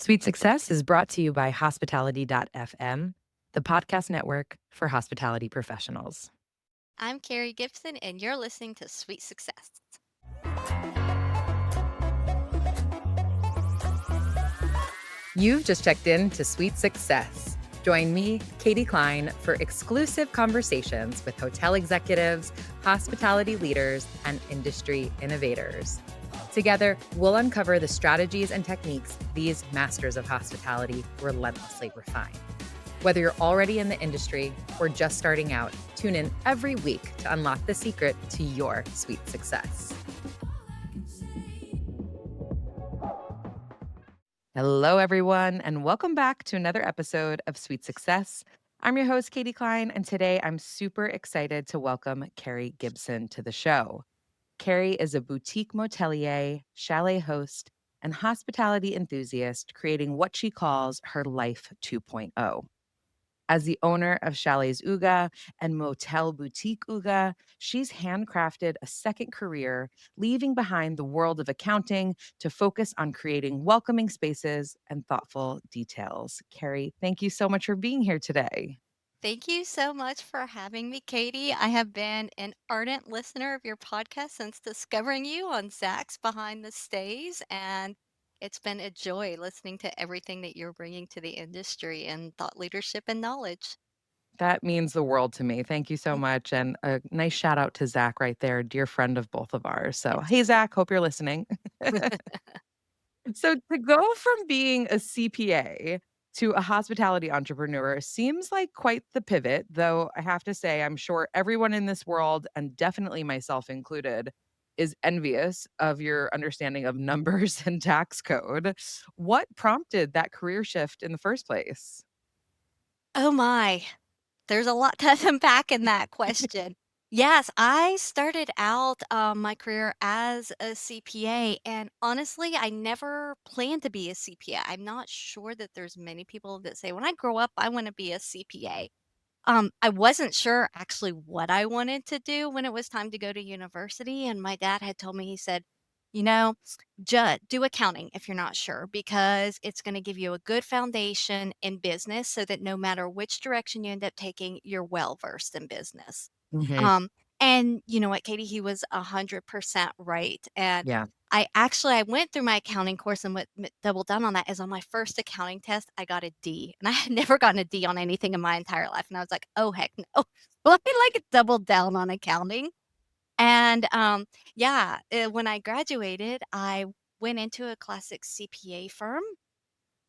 Sweet Success is brought to you by Hospitality.fm, the podcast network for hospitality professionals. I'm Kerri Gibson, and you're listening to Sweet Success. You've just checked in to Sweet Success. Join me, Katie Cline, for exclusive conversations with hotel executives, hospitality leaders, and industry innovators. Together, we'll uncover the strategies and techniques these masters of hospitality relentlessly refine. Whether you're already in the industry or just starting out, tune in every week to unlock the secret to your sweet success. Hello, everyone, and welcome back to another episode of Sweet Success. I'm your host, Katie Cline, and today I'm super excited to welcome Kerri Gibson to the show. Kerri is a boutique motelier, chalet host, and hospitality enthusiast, creating what she calls her Life 2.0. As the owner of Chalets Hygge and Motel Boutique Hygge, she's handcrafted a second career, leaving behind the world of accounting to focus on creating welcoming spaces and thoughtful details. Kerri, thank you so much for being here today. Thank you so much for having me, Katie. I have been an ardent listener of your podcast since discovering you on Zach's Behind the Stays, and it's been a joy listening to everything that you're bringing to the industry and thought leadership and knowledge. That means the world to me. Thank you so much. And a nice shout out to Zach right there, dear friend of both of ours. So, hey, Yes. Zach, hope you're listening. So to go from being a CPA to a hospitality entrepreneur seems like quite the pivot, though I have to say, I'm sure everyone in this world, and definitely myself included, is envious of your understanding of numbers and tax code. What prompted that career shift in the first place? Oh my. There's a lot to unpack in that question. Yes, I started out my career as a CPA, and honestly, I never planned to be a CPA. I'm not sure that there's many people that say, when I grow up, I want to be a CPA. I wasn't sure actually what I wanted to do when it was time to go to university, and my dad had told me, he said, "You know, do accounting if you're not sure, because it's gonna give you a good foundation in business so that no matter which direction you end up taking, you're well versed in business." Mhm. Um, and you know what, Katie, he was 100% right, and Yeah. I went through my accounting course, and what doubled down on that is on my first accounting test, I got a D, and I had never gotten a D on anything in my entire life, and I was like, "Oh, heck no." Let me, like, double down on accounting, and, yeah, when I graduated, I went into a classic CPA firm,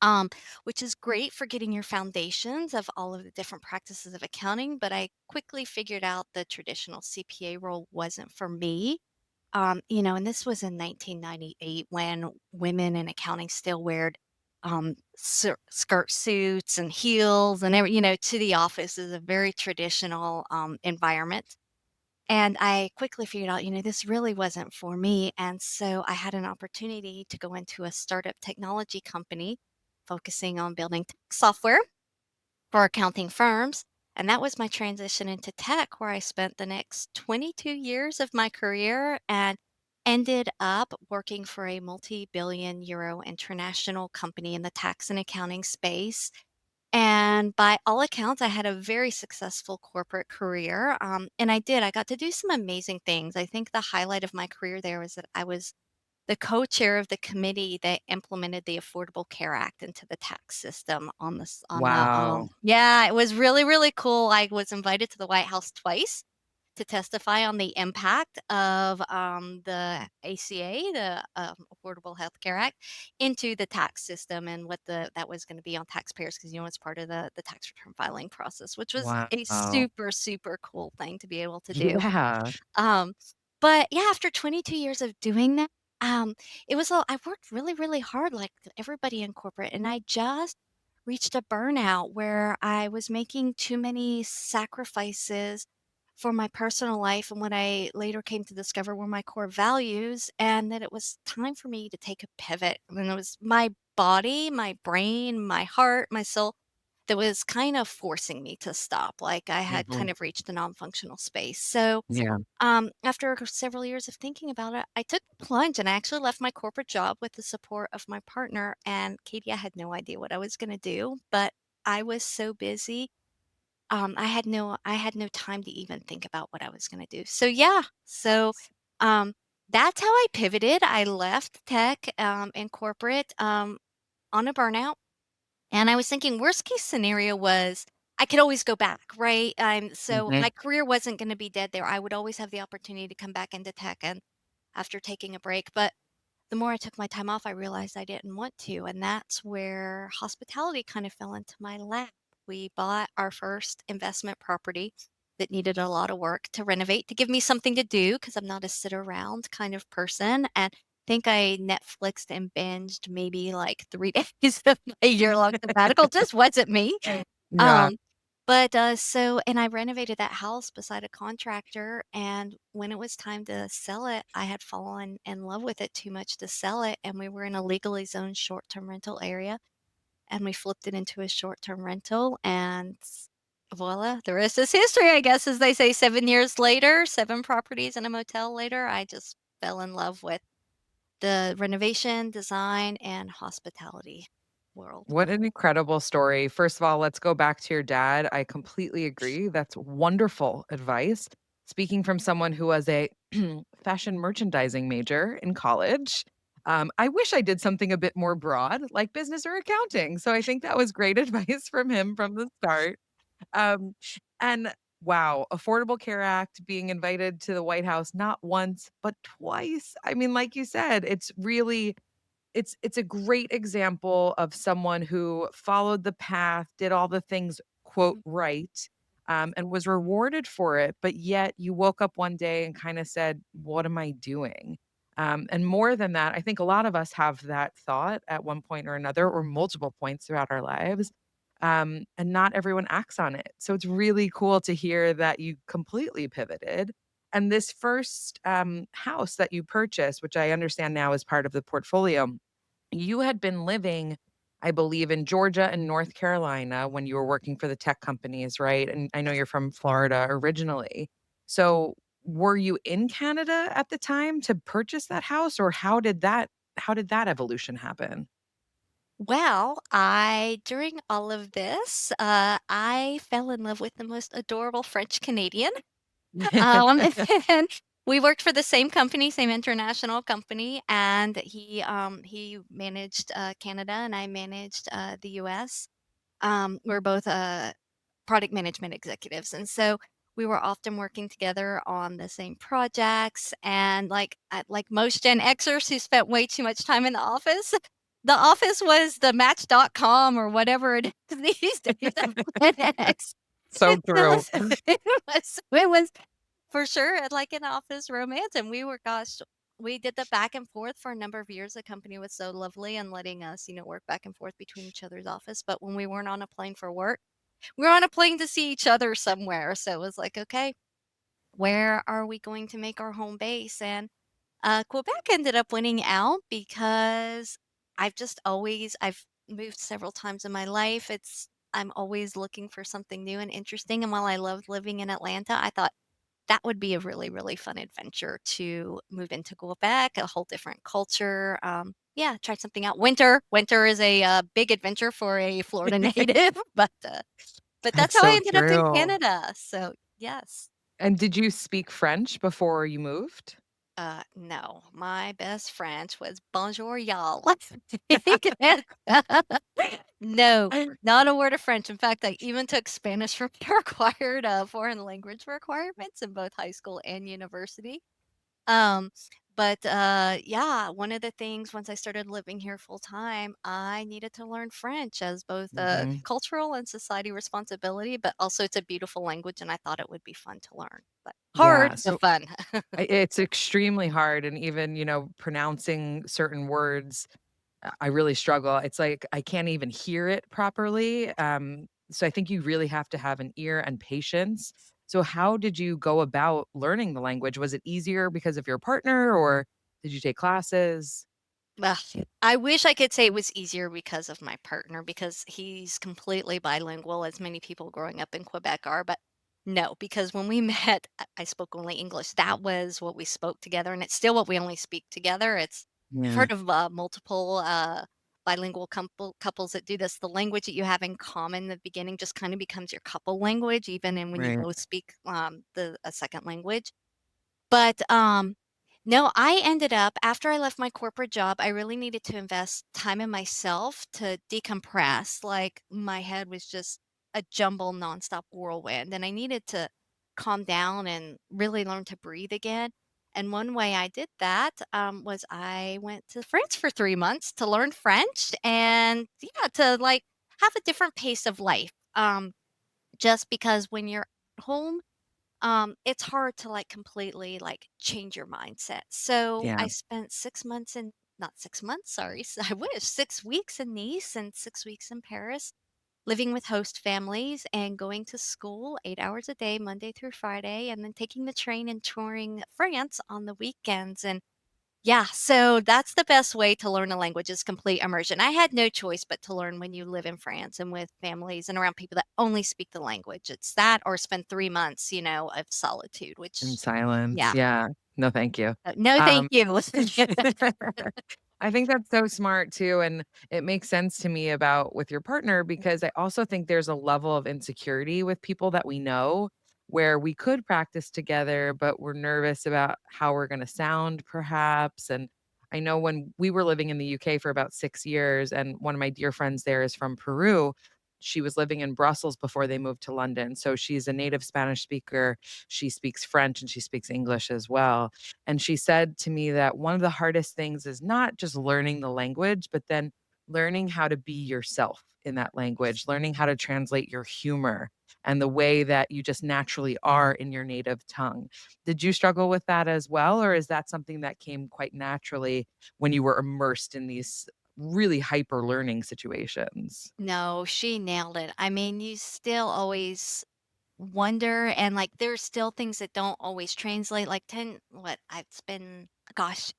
um, which is great for getting your foundations of all of the different practices of accounting, but I quickly figured out the traditional CPA role wasn't for me. And this was in 1998 when women in accounting still weared skirt suits and heels and to the office is a very traditional environment. And I quickly figured out, this really wasn't for me. And so I had an opportunity to go into a startup technology company focusing on building tech software for accounting firms. And that was my transition into tech, where I spent the next 22 years of my career and ended up working for a multi billion euro international company in the tax and accounting space. And by all accounts, I had a very successful corporate career. I got to do some amazing things. I think the highlight of my career there was that I was the co-chair of the committee that implemented the Affordable Care Act into the tax system on the Wow. yeah, it was really, really cool. I was invited to the White House twice to testify on the impact of the ACA, the Affordable Health Care Act, into the tax system and what that was going to be on taxpayers, because it's part of the tax return filing process, which was a Wow. super, super cool thing to be able to do. Yeah. Um, but yeah, after 22 years of doing that, I worked really, really hard like everybody in corporate, and I just reached a burnout where I was making too many sacrifices for my personal life and what I later came to discover were my core values, and that it was time for me to take a pivot. And it was my body, my brain, my heart, my soul that was kind of forcing me to stop. Like I had kind Mhm. of reached a non-functional space. So Yeah. after several years of thinking about it, I took the plunge and I actually left my corporate job with the support of my partner. And Katie, I had no idea what I was going to do, but I was so busy. I had no time to even think about what I was going to do. So yeah, um, that's how I pivoted. I left tech and corporate on a burnout, and I was thinking worst case scenario was I could always go back, right? So Mhm. my career wasn't going to be dead there. I would always have the opportunity to come back into tech and after taking a break. But the more I took my time off, I realized I didn't want to. And that's where hospitality kind of fell into my lap. We bought our first investment property that needed a lot of work to renovate to give me something to do because I'm not a sit around kind of person. And think I Netflixed and binged maybe like 3 days of my year long sabbatical. Just wasn't me. Yeah. Um, and I renovated that house beside a contractor, and when it was time to sell it, I had fallen in love with it too much to sell it, and we were in a legally zoned short-term rental area, and we flipped it into a short-term rental, and voila, the rest is history, I guess, as they say, 7 years later, 7 properties and a motel later, I just fell in love with the renovation, design, and hospitality world. What an incredible story. First of all, let's go back to your dad. I completely agree. That's wonderful advice. Speaking from someone who was a fashion merchandising major in college, I wish I did something a bit more broad, like business or accounting. So I think that was great advice from him from the start. Um, and wow, Affordable Care Act, being invited to the White House not once, but twice. I mean, like you said, it's a great example of someone who followed the path, did all the things, quote, Mhm. right, and was rewarded for it, but yet you woke up one day and kinda said, "What am I doing?" And more than that, I think a lot of us have that thought at one point or another, or multiple points throughout our lives, and not everyone acts on it. So it's really cool to hear that you completely pivoted, and this first, house that you purchased, which I understand now is part of the portfolio, you had been living, I believe, in Georgia and North Carolina when you were working for the tech companies, right? And I know you're from Florida originally. So, were you in Canada at the time to purchase that house, or how did that evolution happen? Well, I during all of this, I fell in love with the most adorable French Canadian. And we worked for the same company, same international company, and he managed Canada and I managed the U.S. We're both product management executives, and so we were often working together on the same projects. And like most Gen Xers who spent way too much time in the office was the Match.com or whatever it is these days of Gen X. So true. It was for sure like an office romance, and we did the back and forth for a number of years. The company was so lovely and letting us, work back and forth between each other's office. But when we weren't on a plane for work, we were on a plane to see each other somewhere. So it was like, okay, where are we going to make our home base? And Quebec ended up winning out because I've moved several times in my life. I'm always looking for something new and interesting. And while I loved living in Atlanta, I thought that would be a really, really fun adventure to move into Quebec, a whole different culture. Yeah, try something out. Winter is a big adventure for a Florida native, but that's That's how I so ended up in true. Canada. So yes. And did you speak French before you moved? No, my best French was bonjour, y'all. No, not a word of French. In fact, I even took Spanish for required foreign language requirements in both high school and university. Um, yeah, one of the things once I started living here full time, I needed to learn French as both a Mhm. cultural and society responsibility, but also it's a beautiful language and I thought it would be fun to learn. But hard Yeah, but so fun. it's extremely hard, and even, pronouncing certain words, I really struggle. It's like I can't even hear it properly. So I think you really have to have an ear and patience. So how did you go about learning the language? Was it easier because of your partner, or did you take classes? Ugh, I wish I could say it was easier because of my partner, because he's completely bilingual, as many people growing up in Quebec are. But no, because when we met, I spoke only English. That was what we spoke together, and it's still what we only speak together. I've Yeah, heard of multiple bilingual couples that do this. The language that you have in common in the beginning just kind of becomes your couple language, even in when you right. both speak the a second language. But, no, I ended up after I left my corporate job, I really needed to invest time in myself to decompress, like, my head was just a jumble nonstop whirlwind, and I needed to calm down and really learn to breathe again, and one way I did that, was I went to France for 3 months to learn French and, yeah, to, like, have a different pace of life, just because when you're home it's hard to, like, completely, like, change your mindset. So, Yeah. I spent 6 months in not 6 months, sorry, I wish, 6 weeks in Nice and 6 weeks in Paris, living with host families and going to school 8 hours a day, Monday through Friday, and then taking the train and touring France on the weekends, and yeah, so that's the best way to learn a language is complete immersion. I had no choice but to learn when you live in France and with families and around people that only speak the language. It's that or spend 3 months, of solitude, In which silence, yeah. yeah. No, thank you. No, thank Um you. I think that's so smart too, and it makes sense to me about with your partner because I also think there's a level of insecurity with people that we know where we could practice together, but we're nervous about how we're gonna sound perhaps, and I know when we were living in the UK for about 6 years, and one of my dear friends there is from Peru, she was living in Brussels before they moved to London, so she's a native Spanish speaker, she speaks French, and she speaks English as well, and she said to me that one of the hardest things is not just learning the language, but then learning how to be yourself in that language, learning how to translate your humor and the way that you just naturally are in your native tongue. Did you struggle with that as well? Or is that something that came quite naturally when you were immersed in these really hyper learning situations? No, she nailed it. I mean, you still always wonder and, like, there's still things that don't always translate, like 10 what, it's been, gosh,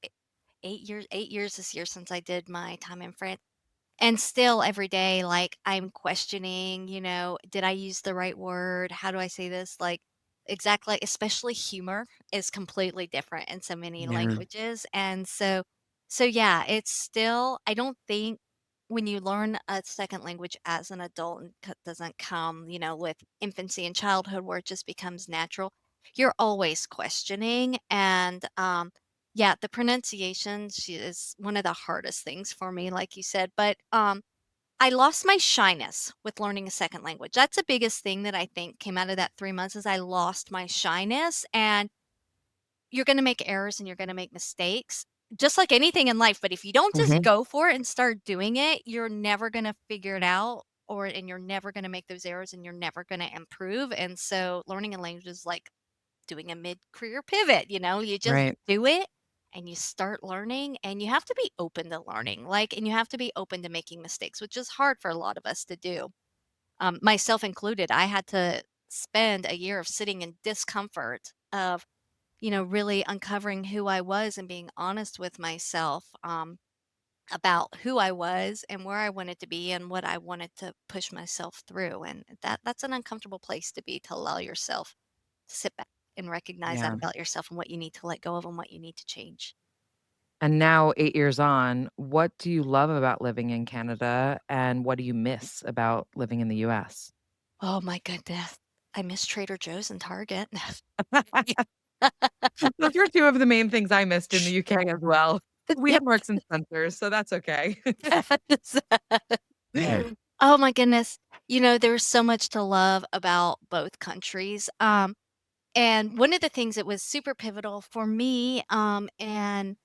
8 years this year since I did my time in France. And still every day, like, I'm questioning, did I use the right word? How do I say this? Like, exactly, especially humor is completely different in so many Yeah, languages. And so yeah, it's still, I don't think when you learn a second language as an adult and doesn't come, with infancy and childhood where it just becomes natural, you're always questioning. And yeah, the pronunciation is one of the hardest things for me, like you said, but, I lost my shyness with learning a second language. That's the biggest thing that I think came out of that 3 months is I lost my shyness, and you're gonna make errors and you're gonna make mistakes, just like anything in life, but if you don't just mhm, go for it and start doing it, you're never gonna figure it out and you're never gonna make those errors and you're never gonna improve, and so learning a language is like doing a mid-career pivot, you just right. do it and you start learning and you have to be open to learning, like, and you have to be open to making mistakes, which is hard for a lot of us to do. Myself included, I had to spend a year of sitting in discomfort of, really uncovering who I was and being honest with myself about who I was and where I wanted to be and what I wanted to push myself through. And that's an uncomfortable place to be to allow yourself to sit back and recognize that Yeah. about yourself and what you need to let go of and what you need to change. And now 8 years on, what do you love about living in Canada, and what do you miss about living in the US? Oh my goodness. I miss Trader Joe's and Target. Those were 2 of the main things I missed in the UK as well. We had Marks& and Spencer's, so that's okay. Yes. Oh my goodness. There's so much to love about both countries. And one of the things that was super pivotal for me, and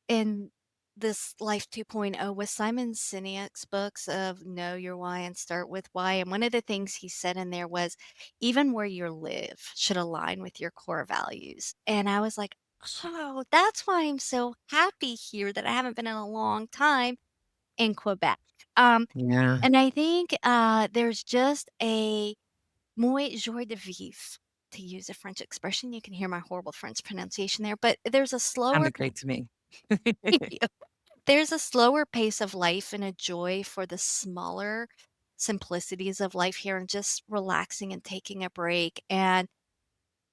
in this Life 2.0 was Simon Sinek's books of Know Your Why and Start with Why. And one of the things he said in there was, even where you live should align with your core values. And I was like, oh, that's why I'm so happy here that I haven't been in a long time in Quebec. Um, Yeah, and I think there's just a Moi joie de vivre, to use a French expression. You can hear my horrible French pronunciation there, but there's a slower sounded great to me. thank you. there's a slower pace of life and a joy for the smaller simplicities of life here and just relaxing and taking a break. And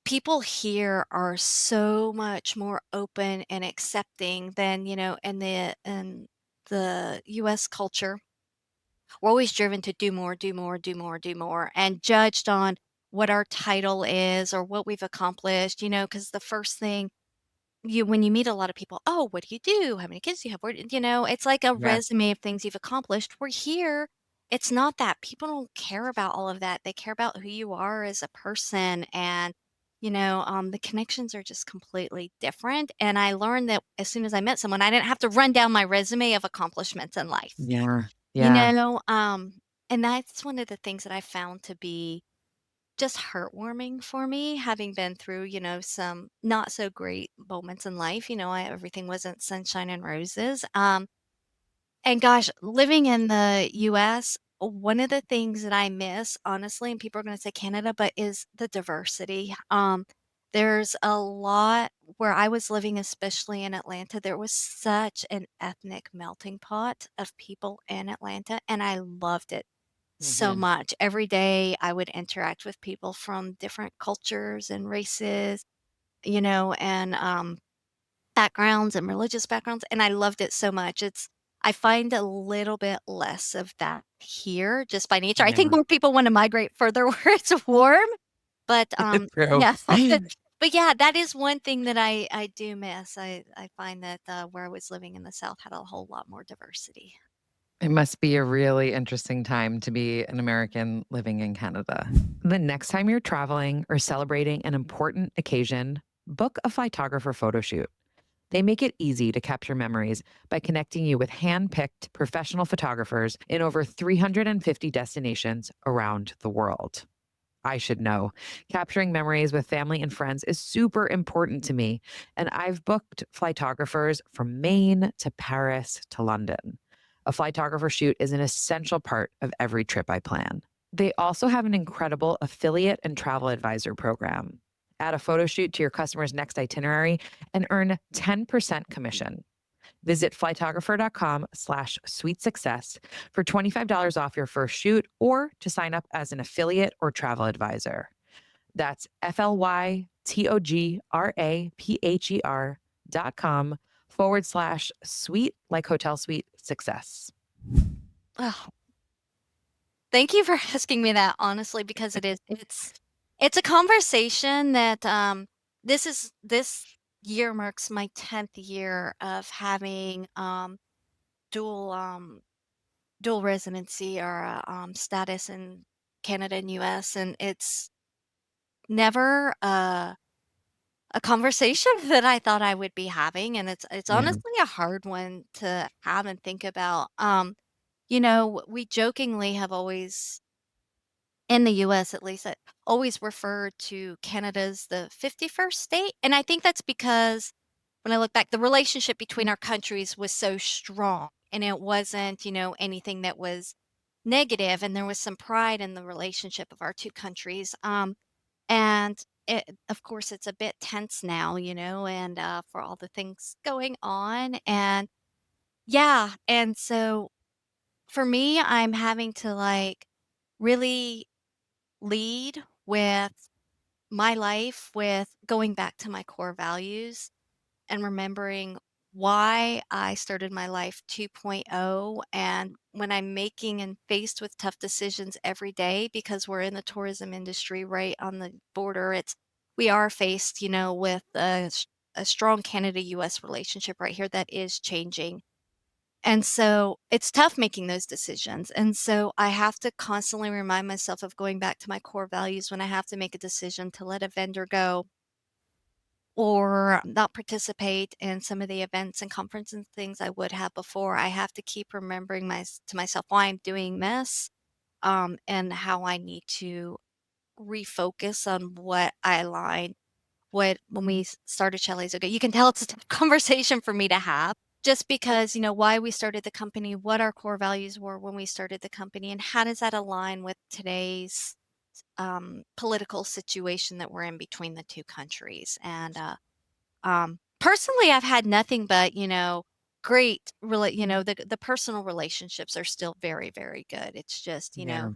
people here are so much more open and accepting than, in the US culture. We're always driven to do more, do more, do more, do more, and judged on what our title is or what we've accomplished, because the first thing when you meet a lot of people, "Oh, what do you do? How many kids do you have? It's like a Yes. resume of things you've accomplished. We're here, it's not that. People don't care about all of that. They care about who you are as a person, and, the connections are just completely different, and I learned that as soon as I met someone, I didn't have to run down my resume of accomplishments in life, Yeah. you Yeah. know? And that's one of the things that I found to be just heartwarming for me, having been through, some not so great moments in life. Everything wasn't sunshine and roses. And gosh, living in the US, one of the things that I miss, honestly, and people are going to say Canada, but is the diversity. There's a lot where I was living, especially in Atlanta, there was such an ethnic melting pot of people in Atlanta, and I loved it so Mhm. much. Every day I would interact with people from different cultures and races, and backgrounds and religious backgrounds, and I loved it so much. I find a little bit less of that here just by nature. I think Yeah. more people want to migrate further where it's warm, but True. yeah. But yeah, that is one thing that I do miss. I find that where I was living in the South had a whole lot more diversity. It must be a really interesting time to be an American living in Canada. The next time you're traveling or celebrating an important occasion, book a photographer photo shoot. They make it easy to capture memories by connecting you with hand-picked professional photographers in over 350 destinations around the world. I should know. Capturing memories with family and friends is super important to me, and I've booked photographers from Maine to Paris to London. A photographer shoot is an essential part of every trip I plan. They also have an incredible affiliate and travel advisor program. Add a photo shoot to your customer's next itinerary and earn 10% commission. Visit flytographer.com/sweet success for $25 off your first shoot or to sign up as an affiliate or travel advisor. That's FLYTOGRAPHER.com/sweet, like hotel suite success. Oh, thank you for asking me that, honestly, because it's a conversation that, this year marks my 10th year of having, dual, um dual residency or, status in Canada and US, and it's never a conversation that I thought I would be having, and it's Yeah. honestly a hard one to have and think about. We jokingly have always in the US at least, I always refer to Canada as the 51st state, and I think that's because when I look back, the relationship between our countries was so strong, and it wasn't, anything that was negative, and there was some pride in the relationship of our 2 countries, and of course, it's a bit tense now, and, for all the things going on, and yeah, and so for me, I'm having to, like, really lead with my life with going back to my core values and remembering why I started my life 2.0 and when I'm making and faced with tough decisions every day because we're in the tourism industry right on the border we are faced with a strong Canada US relationship right here that is changing, and so it's tough making those decisions. And so I have to constantly remind myself of going back to my core values when I have to make a decision to let a vendor go or not participate in some of the events and conferences and things I would have before. I have to keep remembering to myself why I'm doing this, and how I need to refocus on what I align. What when we started chalets ago, you can tell it's a tough conversation for me to have just because, why we started the company, what our core values were when we started the company, and how does that align with today's political situation that we're in between the two countries. And personally, I've had nothing but, the personal relationships are still very, very good. It's just, Yeah.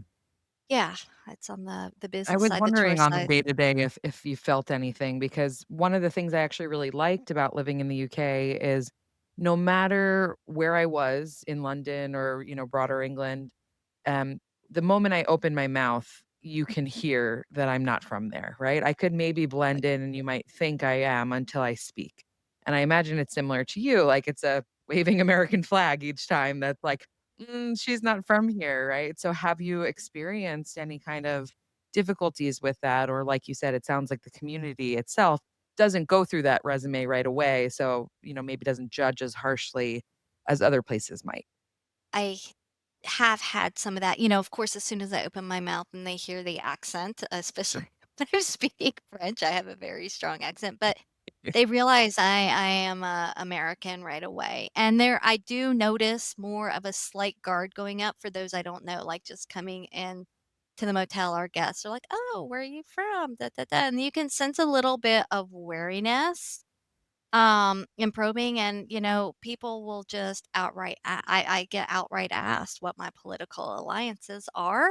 yeah, it's on the I business was side, the wondering tourist on the side. day-to-day if you felt anything, because one of the things I actually really liked about living in the UK is no matter where I was in London or, broader England, um, the moment I open my mouth, you can hear that I'm not from there, right? I could maybe blend in and you might think I am until I speak. And I imagine it's similar to you. Like it's a waving American flag each time that's like, she's not from here, right? So have you experienced any kind of difficulties with that? Or like you said, it sounds like the community itself doesn't go through that resume right away. So, maybe doesn't judge as harshly as other places might. I have had some of that. Of course, as soon as I open my mouth and they hear the accent, especially when I'm speaking French, I have a very strong accent, but they realize I am American right away. And I do notice more of a slight guard going up for those I don't know, like just coming in to the motel. Our guests are like, "Oh, where are you from?" Da, da, da. And you can sense a little bit of wariness in probing, and people will just outright I get outright asked what my political alliances are.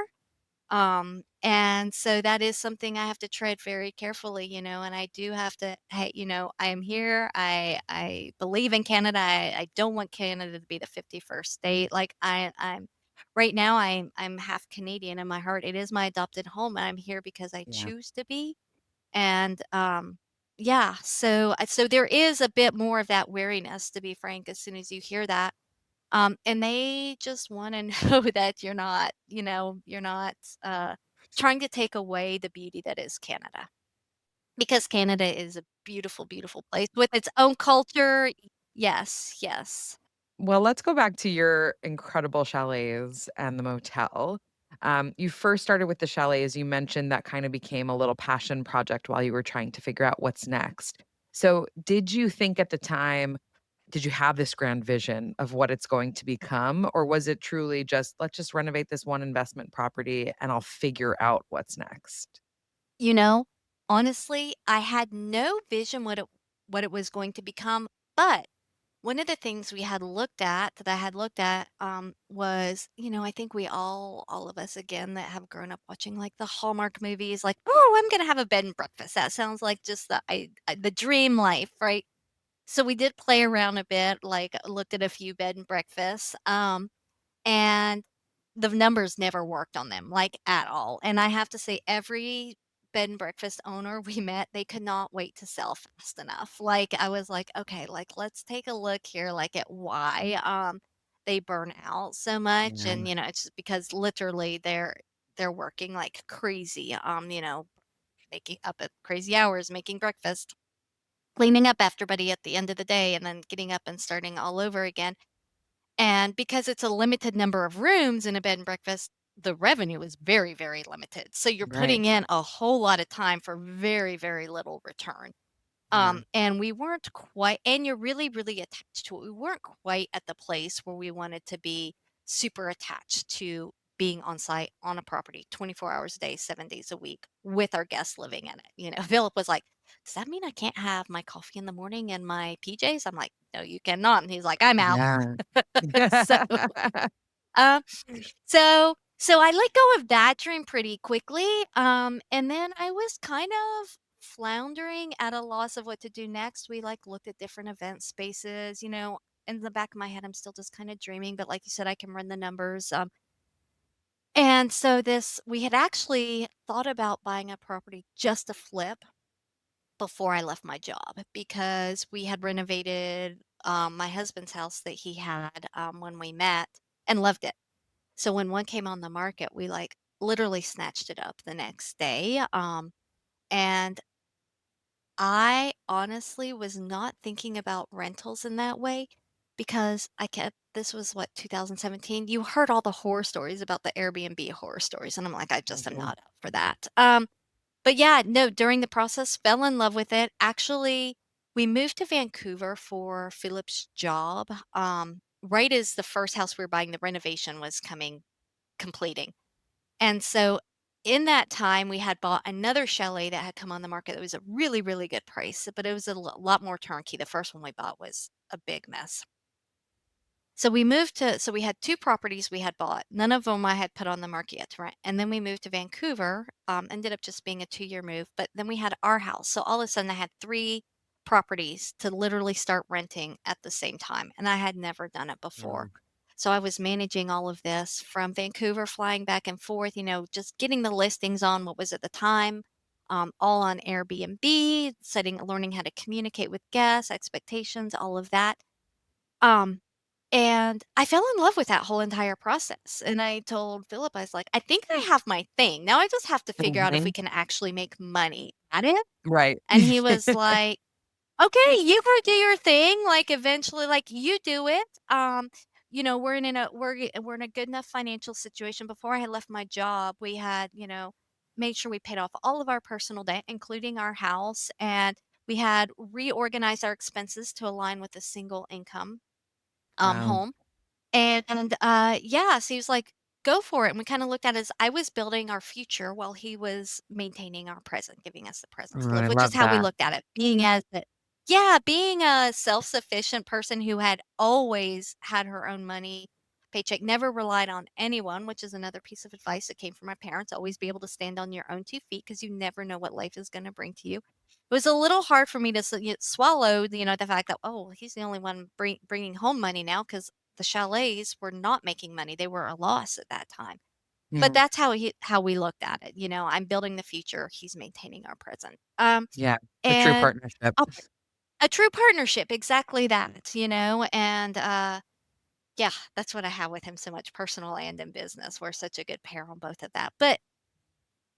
And so that is something I have to tread very carefully, and I do have to, hey, I am here. I believe in Canada. I don't want Canada to be the 51st state. Like I'm right now I'm half Canadian in my heart. It is my adopted home, and I'm here because I Yeah. choose to be. And, yeah, so there is a bit more of that wariness, to be frank, as soon as you hear that. And they just wanna know that you're not, trying to take away the beauty that is Canada. Because Canada is a beautiful, beautiful place with its own culture. Yes, yes. Well, let's go back to your incredible chalets and the motel. You first started with the chalets. You mentioned that kind of became a little passion project while you were trying to figure out what's next. So, did you think at the time, did you have this grand vision of what it's going to become? Or was it truly just, let's just renovate this one investment property and I'll figure out what's next? You know, honestly, I had no vision what it was going to become, but one of the things that I had looked at, was, I think all of us again that have grown up watching like the Hallmark movies, like, oh, I'm gonna have a bed and breakfast. That sounds like just the dream life, right? So we did play around a bit, like looked at a few bed and breakfasts. And the numbers never worked on them, like, at all, and I have to say every bed and breakfast owner we met, they could not wait to sell fast enough. Like, I was like, "Okay, like, let's take a look here, like, at why, they burn out so much," Yeah. and, it's just because literally they're working like crazy, making up at crazy hours, making breakfast, cleaning up after everybody at the end of the day, and then getting up and starting all over again. And because it's a limited number of rooms in a bed and breakfast, the revenue is very, very limited. So you're Right. putting in a whole lot of time for very, very little return. Yeah. And we weren't quite, and you're really, really attached to it. We weren't quite at the place where we wanted to be super attached to being on site on a property 24 hours a day, 7 days a week with our guests living in it. Philip was like, "Does that mean I can't have my coffee in the morning and my PJs?" I'm like, "No, you cannot." And he's like, "I'm out." Yeah. So, um, so I let go of that dream pretty quickly, and then I was kind of floundering at a loss of what to do next. We, like, looked at different event spaces, in the back of my head, I'm still just kinda dreaming, but like you said, I can run the numbers, and so this we had actually thought about buying a property just to flip before I left my job because we had renovated, my husband's house that he had, when we met and loved it. So when one came on the market, we, like, literally snatched it up the next day, and I honestly was not thinking about rentals in that way because I kept this was what, 2017? You heard all the horror stories about the Airbnb horror stories, and I'm like, "I just am Mhm. not up for that." But yeah, no, during the process, fell in love with it. Actually, we moved to Vancouver for Philip's job, right as the first house we were buying, the renovation was completing. And so in that time, we had bought another chalet that had come on the market that was a really, really good price, but it was a lot more turnkey. The first one we bought was a big mess. So we had 2 properties we had bought. None of them I had put on the market yet to rent. And then we moved to Vancouver, ended up just being a 2-year move, but then we had our house. So all of a sudden I had 3 properties to literally start renting at the same time, and I had never done it before. Wow. So I was managing all of this from Vancouver, flying back and forth, just getting the listings on what was at the time, all on Airbnb, learning how to communicate with guests, expectations, all of that. Um, and I fell in love with that whole entire process, and I told Philip, I was like, "I think I have my thing. Now I just have to figure out if we Mhm. can actually make money at it." Right. And he was like, "Okay, you go do your thing, like, eventually, like, you do it." We're in a good enough financial situation. Before I had left my job, we had, made sure we paid off all of our personal debt, including our house, and we had reorganized our expenses to align with a single income, Wow. home. Yeah, so he was like, "Go for it." And we kinda looked at it as I was building our future while he was maintaining our present, giving us the present to Oh, live, I which is love how we that. looked at it. Being a self-sufficient person who had always had her own money, paycheck, never relied on anyone, which is another piece of advice that came from my parents. Always be able to stand on your own 2 feet because you never know what life is gonna bring to you. It was a little hard for me to swallow, the fact that, "Oh, he's the only one bringing home money now," because the chalets were not making money, they were a loss at that time. But Mm, that's how we looked at it, I'm building the future, he's maintaining our present. yeah, a true And partnership. a a true partnership, exactly that, and, yeah, that's what I have with him so much, personal and in business. We're such a good pair on both of that. But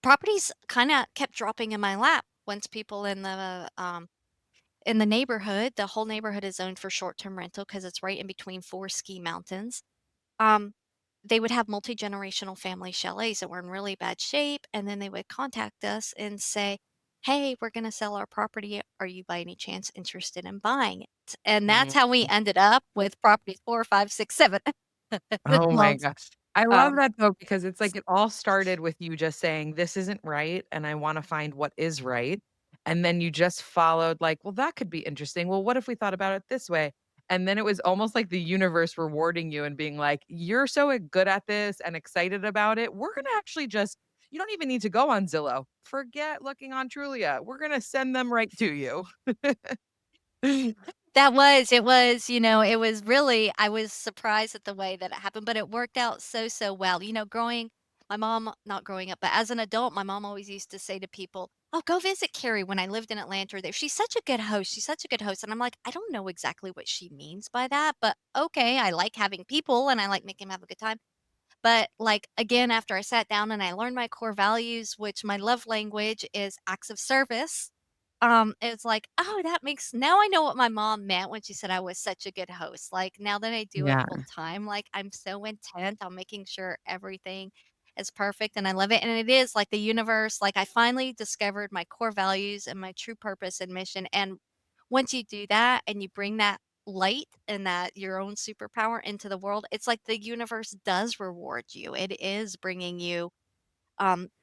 properties kinda kept dropping in my lap once people in the neighborhood. The whole neighborhood is zoned for short-term rental because it's right in between 4 ski mountains. Um, they would have multi-generational family chalets that were in really bad shape, and then they would contact us and say, "Hey, we're gonna sell our property. Are you by any chance interested in buying it?" And that's Mm. how we ended up with properties 4, 5, 6, 7 with Oh my loans. gosh. I love Um, that though, because it's like it all started with you just saying, "This isn't right, and I wanna find what is right." And then you just followed like, "Well, that could be interesting. Well, what if we thought about it this way?" And then it was almost like the universe rewarding you and being like, "You're so good at this and excited about it. We're gonna actually just you don't even need to go on Zillow. Forget looking on Trulia. We're gonna send them right to you." it was really, I was surprised at the way that it happened, but it worked out so, so well. My mom, not growing up, but as an adult, my mom always used to say to people, "Oh, go visit Carrie," when I lived in Atlanta there. "She's such a good host. She's such a good host." And I'm like, I don't know exactly what she means by that, but okay, I like having people and I like making them have a good time. But, like, again, after I sat down and I learned my core values, which my love language is acts of service, it's like, "Oh, that makes now I know what my mom meant when she said I was such a good host." Like, now that I do it Yeah. full time, like, I'm so intent on making sure everything is perfect, and I love it, and it is like the universe, like, I finally discovered my core values and my true purpose and mission, and once you do that and you bring that light and that your own superpower into the world, it's like the universe does reward you. It is bringing you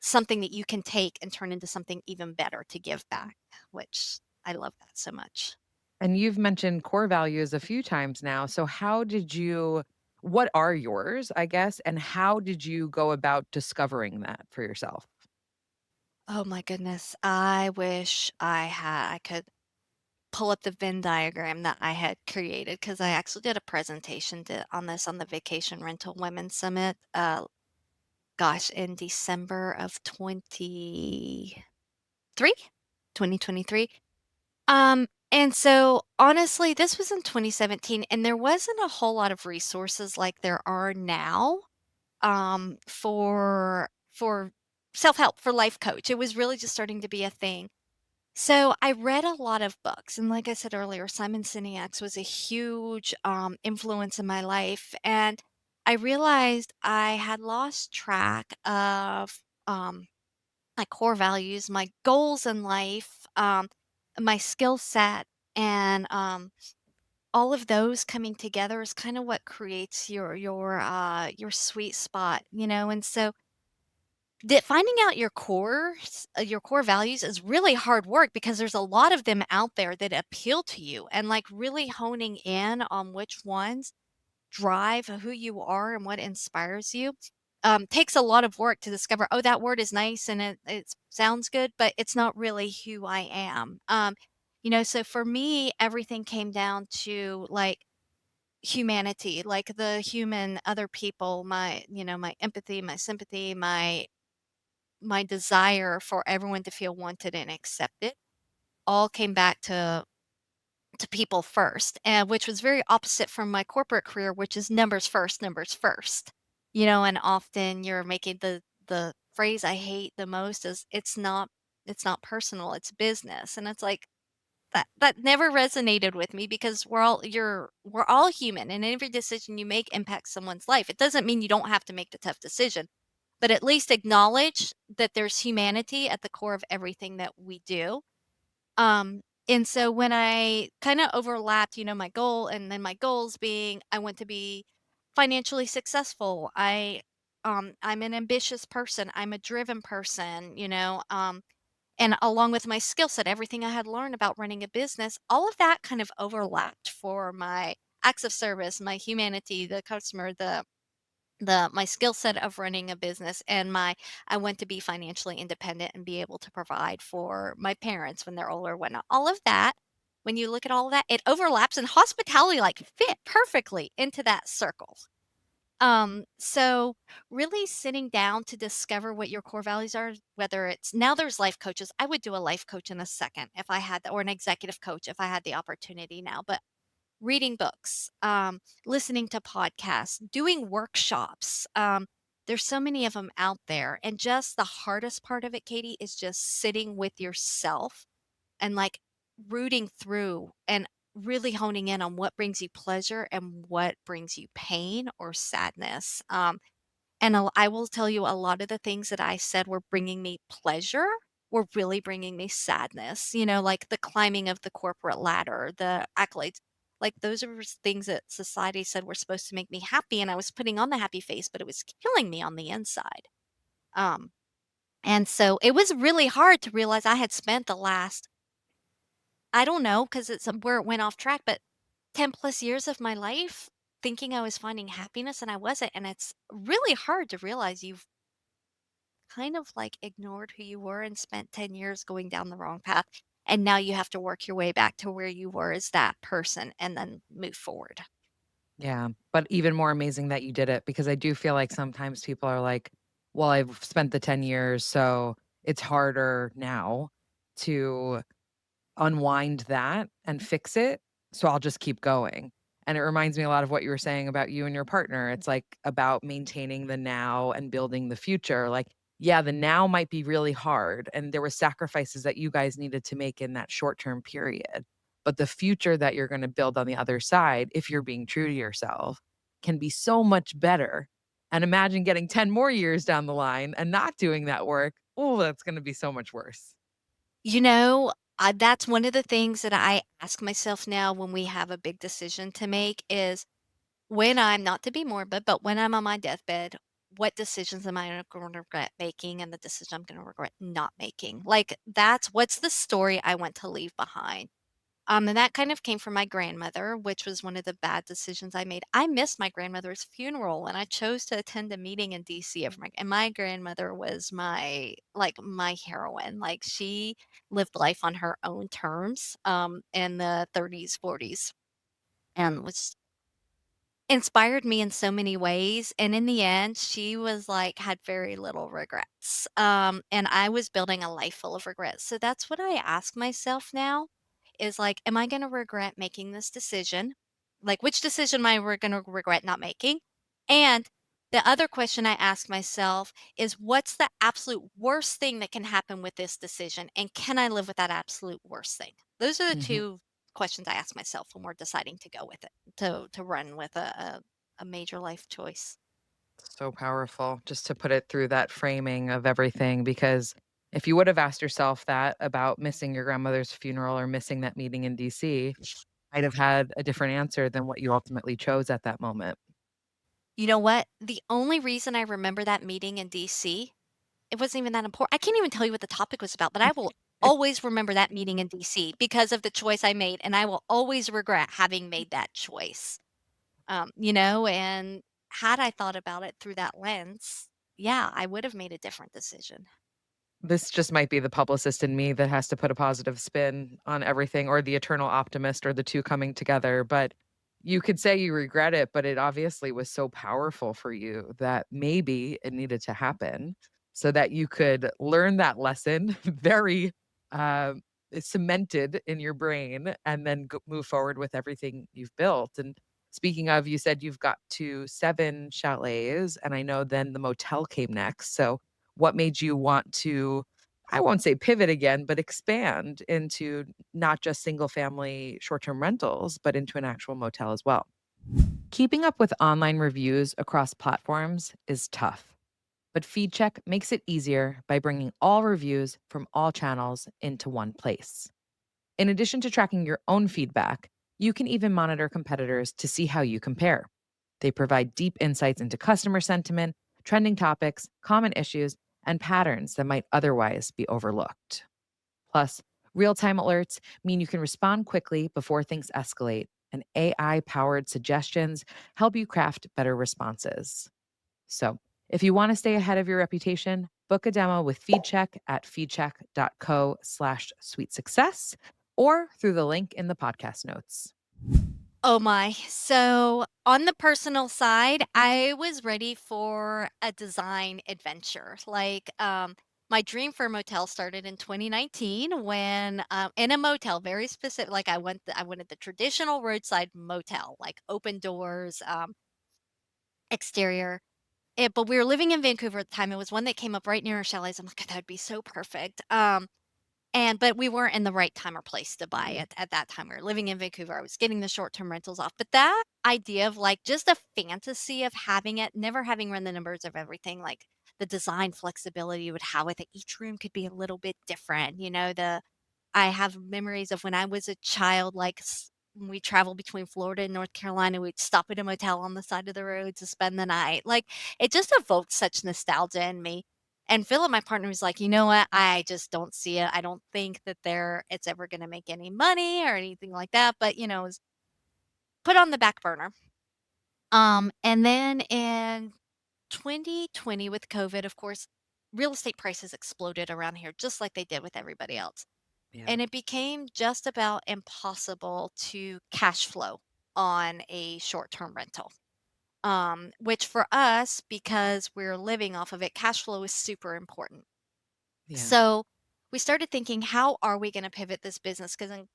something that you can take and turn into something even better to give back, which I love that so much. And you've mentioned core values a few times now. So what are yours, I guess, and how did you go about discovering that for yourself? Oh my goodness. I wish I could pull up the Venn diagram that I had created because I actually did a presentation on this on the Vacation Rental Women's Summit. Gosh, in December of 2023. And so honestly, this was in 2017 and there wasn't a whole lot of resources like there are now, for self-help, for life coach. It was really just starting to be a thing. So I read a lot of books, and like I said earlier, Simon Sinek's was a huge, influence in my life, and I realized I had lost track of, my core values, my goals in life, my skill set, and all of those coming together is kind of what creates your sweet spot, And so finding out your core values is really hard work because there's a lot of them out there that appeal to you, and like really honing in on which ones drive, who you are and what inspires you, takes a lot of work to discover, "Oh, that word is nice and it sounds good, but it's not really who I am." So for me, everything came down to, like, humanity, like the human other people, my empathy, my sympathy, my desire for everyone to feel wanted and accepted, all came back to people first, and which was very opposite from my corporate career, which is numbers first, numbers first. And often you're making the phrase I hate the most is it's not personal, it's business. And it's like that never resonated with me because we're all human and every decision you make impacts someone's life. It doesn't mean you don't have to make the tough decision, but at least acknowledge that there's humanity at the core of everything that we do. Um, and so when I kinda overlapped, my goal and then my goals being I want to be financially successful. I'm an ambitious person. I'm a driven person, and along with my skill set, everything I had learned about running a business, all of that kind of overlapped for my acts of service, my humanity, the customer, the my skill set of running a business, and my I want to be financially independent and be able to provide for my parents when they're older, whatnot. All of that, when you look at all of that, it overlaps, and hospitality like fit perfectly into that circle. So really sitting down to discover what your core values are, whether it's now there's life coaches. I would do a life coach in a second if I had or an executive coach if I had the opportunity now. But reading books, listening to podcasts, doing workshops. There's so many of them out there. And just the hardest part of it, Katie, is just sitting with yourself and like rooting through and really honing in on what brings you pleasure and what brings you pain or sadness. And I will tell you a lot of the things that I said were bringing me pleasure were really bringing me sadness, like the climbing of the corporate ladder, the accolades. Like those are things that society said were supposed to make me happy, and I was putting on the happy face, but it was killing me on the inside. Um, and so it was really hard to realize I had spent the last, I don't know, because it's where it went off track, but 10 plus years of my life thinking I was finding happiness and I wasn't. And it's really hard to realize you've kind of like ignored who you were and spent 10 years going down the wrong path. And now you have to work your way back to where you were as that person and then move forward. Yeah, but even more amazing that you did it because I do feel like sometimes people are like, "Well, I've spent the 10 years, so it's harder now to unwind that and fix it, so I'll just keep going." And it reminds me a lot of what you were saying about you and your partner. It's like about maintaining the now and building the future. Like, yeah, the now might be really hard and there were sacrifices that you guys needed to make in that short-term period. But the future that you're going to build on the other side, if you're being true to yourself, can be so much better. And imagine getting 10 more years down the line and not doing that work. Oh, that's going to be so much worse. You know, that's one of the things that I ask myself now when we have a big decision to make is when I'm not to be morbid, but when I'm on my deathbed, what decisions am I going to regret making and the decision I'm going to regret not making? Like, what's the story I want to leave behind? And that kind of came from my grandmother, which was one of the bad decisions I made. I missed my grandmother's funeral and I chose to attend a meeting in DC and my grandmother was my heroine. Like she lived life on her own terms in the 30s, 40s and was inspired me in so many ways, and in the end, she was, like had very little regrets, and I was building a life full of regrets, so that's what I ask myself now is, like, "Am I gonna regret making this decision?" Like, which decision am I gonna regret not making? And the other question I ask myself is, "What's the absolute worst thing that can happen with this decision, and can I live with that absolute worst thing?" Those are the Mhm. 2 questions I ask myself when we're deciding to go with it to run with a major life choice. So powerful just to put it through that framing of everything because if you would have asked yourself that about missing your grandmother's funeral or missing that meeting in DC, I'd have had a different answer than what you ultimately chose at that moment. You know what? The only reason I remember that meeting in DC, it wasn't even that important. I can't even tell you what the topic was about, but I will always remember that meeting in DC because of the choice I made, and I will always regret having made that choice. and had I thought about it through that lens, yeah, I would have made a different decision. This just might be the publicist in me that has to put a positive spin on everything, or the eternal optimist, or the 2 coming together, but you could say you regret it, but it obviously was so powerful for you that maybe it needed to happen so that you could learn that lesson very, uh, cemented in your brain, and then move forward with everything you've built. And speaking of, you said you've got to 7 chalets, and I know then the motel came next, so what made you want to, I won't say pivot again, but expand into not just single family short-term rentals, but into an actual motel as well? Keeping up with online reviews across platforms is tough, but FeedCheck makes it easier by bringing all reviews from all channels into one place. In addition to tracking your own feedback, you can even monitor competitors to see how you compare. They provide deep insights into customer sentiment, trending topics, common issues, and patterns that might otherwise be overlooked. Plus, real time alerts mean you can respond quickly before things escalate, and AI powered suggestions help you craft better responses. So, if you want to stay ahead of your reputation, book a demo with FeedCheck at feedcheck.co/sweet success or through the link in the podcast notes. Oh my. So, on the personal side, I was ready for a design adventure. My dream for a motel started in 2019 when, in a motel, very specific. Like, I wanted the traditional roadside motel, like open doors, exterior. But we were living in Vancouver at the time. It was one that came up right near our chalets. I'm like, that'd be so perfect. But we weren't in the right time or place to buy it at that time. We were living in Vancouver. I was getting the short-term rentals off. But that idea of, like, just a fantasy of having it, never having run the numbers of everything, like the design flexibility you would have with it. Each room could be a little bit different. I have memories of when I was a child, like, when we traveled between Florida and North Carolina, we'd stop at a motel on the side of the road to spend the night. Like, it just evoked such nostalgia in me. And Philip, my partner, was like, "You know what? I just don't see it. I don't think that it's ever gonna make any money or anything like that," but, it was put on the back burner. And then in 2020 with COVID, of course, real estate prices exploded around here just like they did with everybody else. Yeah. And it became just about impossible to cash flow on a short-term rental. Which for us, because we're living off of it, cash flow is super important. Yeah. So we started thinking, how are we going to pivot this business? Because in,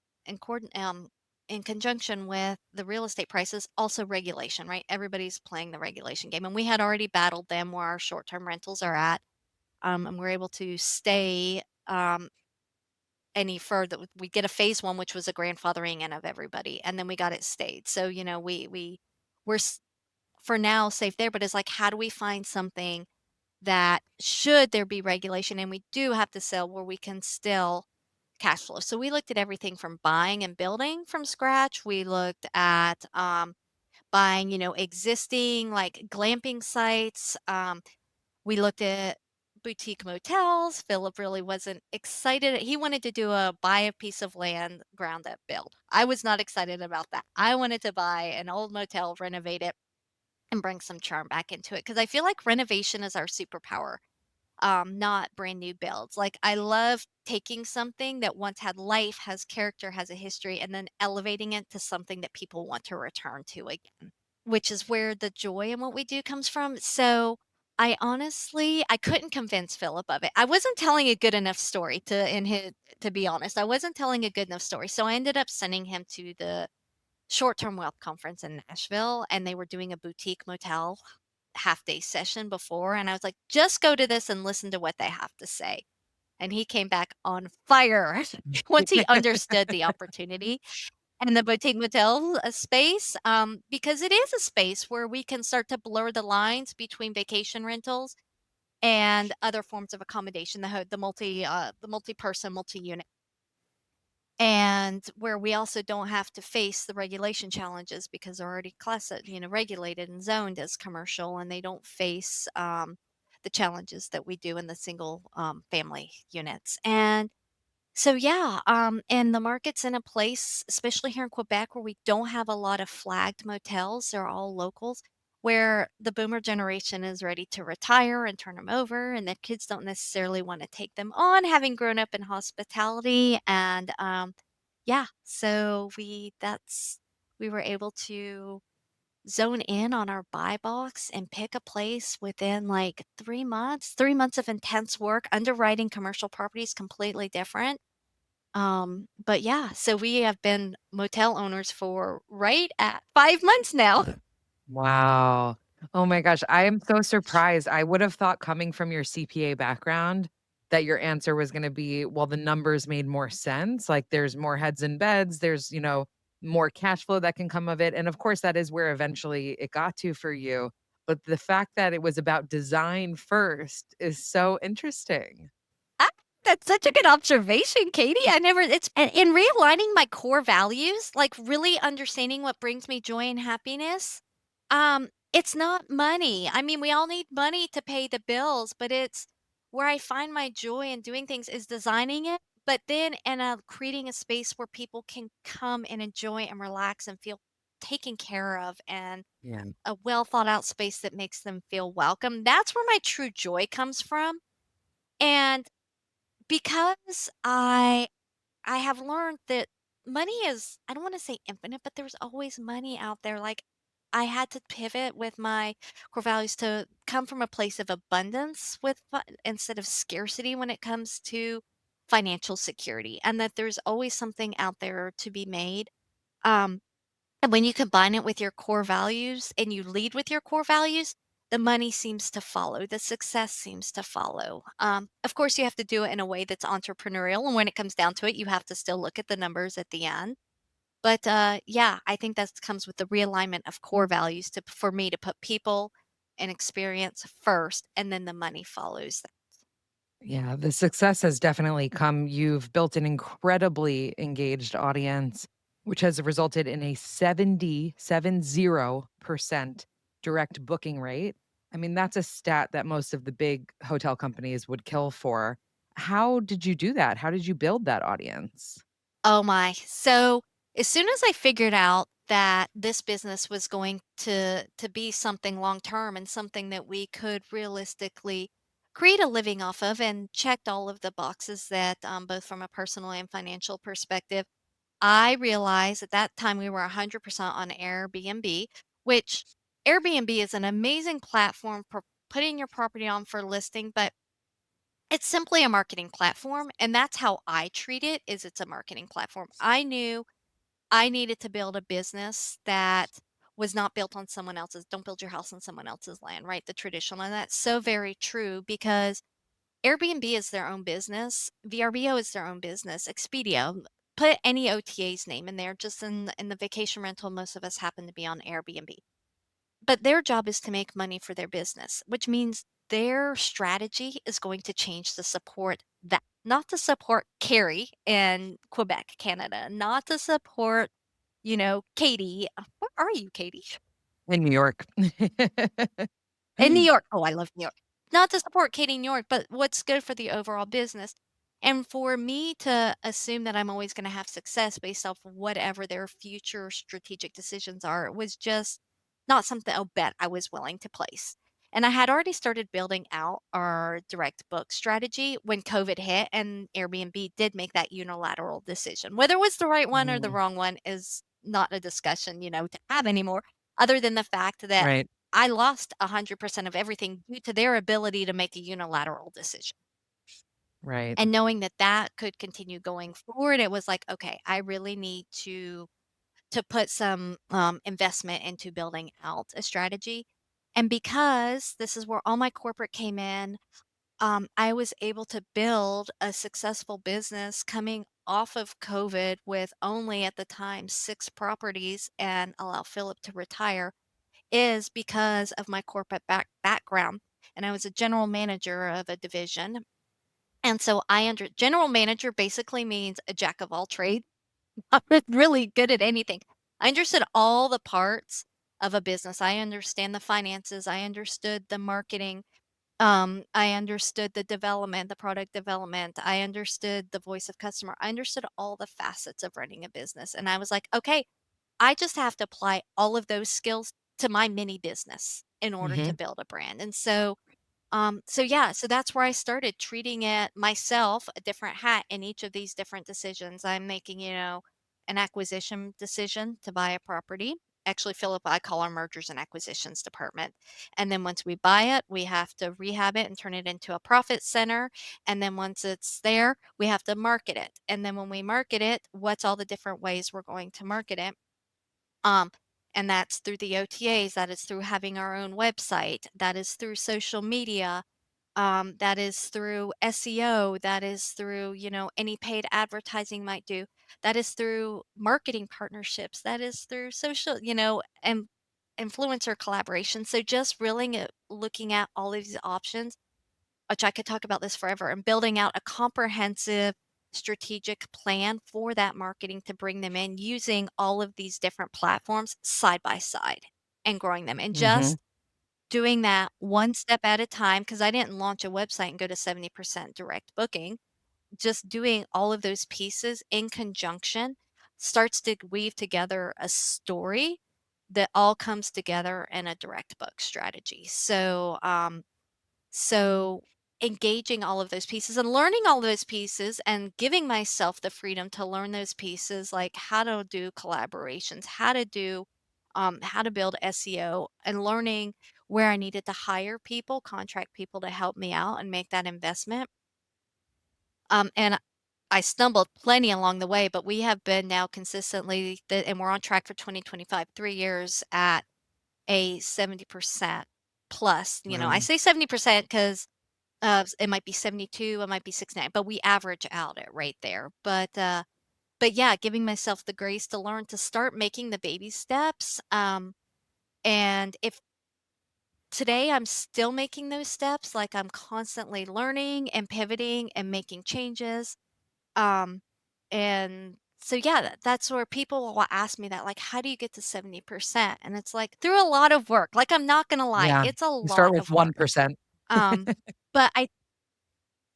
in conjunction with the real estate prices, also regulation, right? Everybody's playing the regulation game. And we had already battled them where our short term rentals are at. And we're able to stay any further. We get a phase one, which was a grandfathering in of everybody. And then we got it stayed. So, we're for now safe there. But it's like, how do we find something that should there be regulation and we do have to sell where we can still cash flow. So we looked at everything from buying and building from scratch. We looked at buying, existing like glamping sites. We looked at boutique motels. Philip really wasn't excited. He wanted to do a buy a piece of land, ground up build. I was not excited about that. I wanted to buy an old motel, renovate it, and bring some charm back into it because I feel like renovation is our superpower, not brand new builds. Like, I love taking something that once had life, has character, has a history, and then elevating it to something that people want to return to again, which is where the joy in what we do comes from. So I couldn't convince Philip of it. I wasn't telling a good enough story to be honest. I wasn't telling a good enough story. So I ended up sending him to the short-term wealth conference in Nashville, and they were doing a boutique motel half-day session before, and I was like, "Just go to this and listen to what they have to say." And he came back on fire once he understood the opportunity and the boutique motel, space, because it is a space where we can start to blur the lines between vacation rentals and other forms of accommodation, the multi-person, multi-unit. And where we also don't have to face the regulation challenges because they're already regulated and zoned as commercial, and they don't face the challenges that we do in the single family units. And So yeah, and the market's in a place, especially here in Quebec, where we don't have a lot of flagged motels. They're all locals, where the boomer generation is ready to retire and turn them over, and the kids don't necessarily want to take them on, having grown up in hospitality. And yeah, so we were able to zone in on our buy box and pick a place within like 3 months. 3 months of intense work. Underwriting commercial properties completely different, but yeah, so we have been motel owners for right at 5 months now. Wow. Oh my gosh, I am so surprised. I would have thought coming from your CPA background that your answer was gonna be, well, the numbers made more sense. Like there's more heads in beds, there's, more cash flow that can come of it. And of course, that is where eventually it got to for you. But the fact that it was about design first is so interesting. Ah, that's such a good observation, Katie. I never it's and in realigning my core values, like really understanding what brings me joy and happiness, it's not money. I mean, we all need money to pay the bills, but it's where I find my joy in doing things is designing it, but then creating a space where people can come and enjoy and relax and feel taken care of, and Yeah. a well thought out space that makes them feel welcome. That's where my true joy comes from. And because I have learned that money is, I don't want to say infinite, but there's always money out there. Like I had to pivot with my core values to come from a place of abundance instead of scarcity when it comes to financial security, and that there's always something out there to be made. Um, and when you combine it with your core values and you lead with your core values, the money seems to follow, the success seems to follow. Of course, you have to do it in a way that's entrepreneurial. And when it comes down to it, you have to still look at the numbers at the end. But yeah, I think that comes with the realignment of core values for me to put people and experience first, and then the money follows that. Yeah, the success has definitely come. You've built an incredibly engaged audience, which has resulted in a 70% direct booking rate. I mean, that's a stat that most of the big hotel companies would kill for. How did you do that? How did you build that audience? Oh my. So, as soon as I figured out that this business was going to be something long term and something that we could realistically create a living off of, and checked all of the boxes that, both from a personal and financial perspective, I realized at that time we were 100% on Airbnb, which Airbnb is an amazing platform for putting your property on for listing, but it's simply a marketing platform, and that's how I treat it. Is it's a marketing platform. I knew I needed to build a business that was not built on someone else's. Don't build your house on someone else's land, right? The traditional, and that's so very true because Airbnb is their own business, VRBO is their own business, Expedia, put any OTA's name in there. Just in the vacation rental, most of us happen to be on Airbnb. But their job is to make money for their business, which means their strategy is going to change to support that, not to support Kerri in Quebec, Canada, not to support, Katie. Where are you, Katie? In New York. In New York. Oh, I love New York. Not to support Katie in New York, but what's good for the overall business. And for me to assume that I'm always going to have success based off of whatever their future strategic decisions are was just not something, a bet I was willing to place. And I had already started building out our direct book strategy when COVID hit, and Airbnb did make that unilateral decision. Whether it was the right one or the Mm, wrong one is not a discussion, to have anymore, other than the fact that right, I lost 100% of everything due to their ability to make a unilateral decision. right. And knowing that that could continue going forward, it was like, okay, I really need to put some investment into building out a strategy. And because this is where all my corporate came in, I was able to build a successful business coming off of COVID with only at the time 6 properties and allow Philip to retire, is because of my corporate background. And I was a general manager of a division. And so general manager basically means a jack of all trades. I'm not really good at anything. I understood all the parts of a business. I understand the finances. I understood the marketing. I understood the development, the product development. I understood the voice of customer. I understood all the facets of running a business. And I was like, okay, I just have to apply all of those skills to my mini business in order to Mhm. build a brand. And so yeah, so that's where I started treating it myself, a different hat in each of these different decisions. I'm making, an acquisition decision to buy a property. Actually, Philip, I call our mergers and acquisitions department. And then once we buy it, we have to rehab it and turn it into a profit center. And then once it's there, we have to market it. And then when we market it, what's all the different ways we're going to market it? Um, and that's through the OTAs, that is through having our own website, that is through social media, that is through SEO, that is through, any paid advertising might do, that is through marketing partnerships, that is through social, and influencer collaboration. So just really looking at all of these options, which I could talk about this forever, and building out a comprehensive strategic plan for that marketing to bring them in using all of these different platforms side by side and growing them and Mhm. just doing that one step at a time because I didn't launch a website and go to 70% direct booking. Just doing all of those pieces in conjunction starts to weave together a story that all comes together in a direct book strategy. So engaging all of those pieces and learning all those pieces and giving myself the freedom to learn those pieces, like how to do collaborations, how to build SEO, and learning where I needed to hire people, contract people to help me out and make that investment. And I stumbled plenty along the way, but we have been now consistently, and we're on track for 2025, 3 years at a 70% plus. I Wow. say 70% because it might be 72, it might be 69, but we average out it right there. But yeah, giving myself the grace to learn to start making the baby steps. And if today I'm still making those steps, like I'm constantly learning and pivoting and making changes. Um, and so yeah, that's where people will ask me that, like, how do you get to 70%? And it's like through a lot of work. Like I'm not gonna lie, Yeah. it's a You start lot with of work. 1%. Um, but I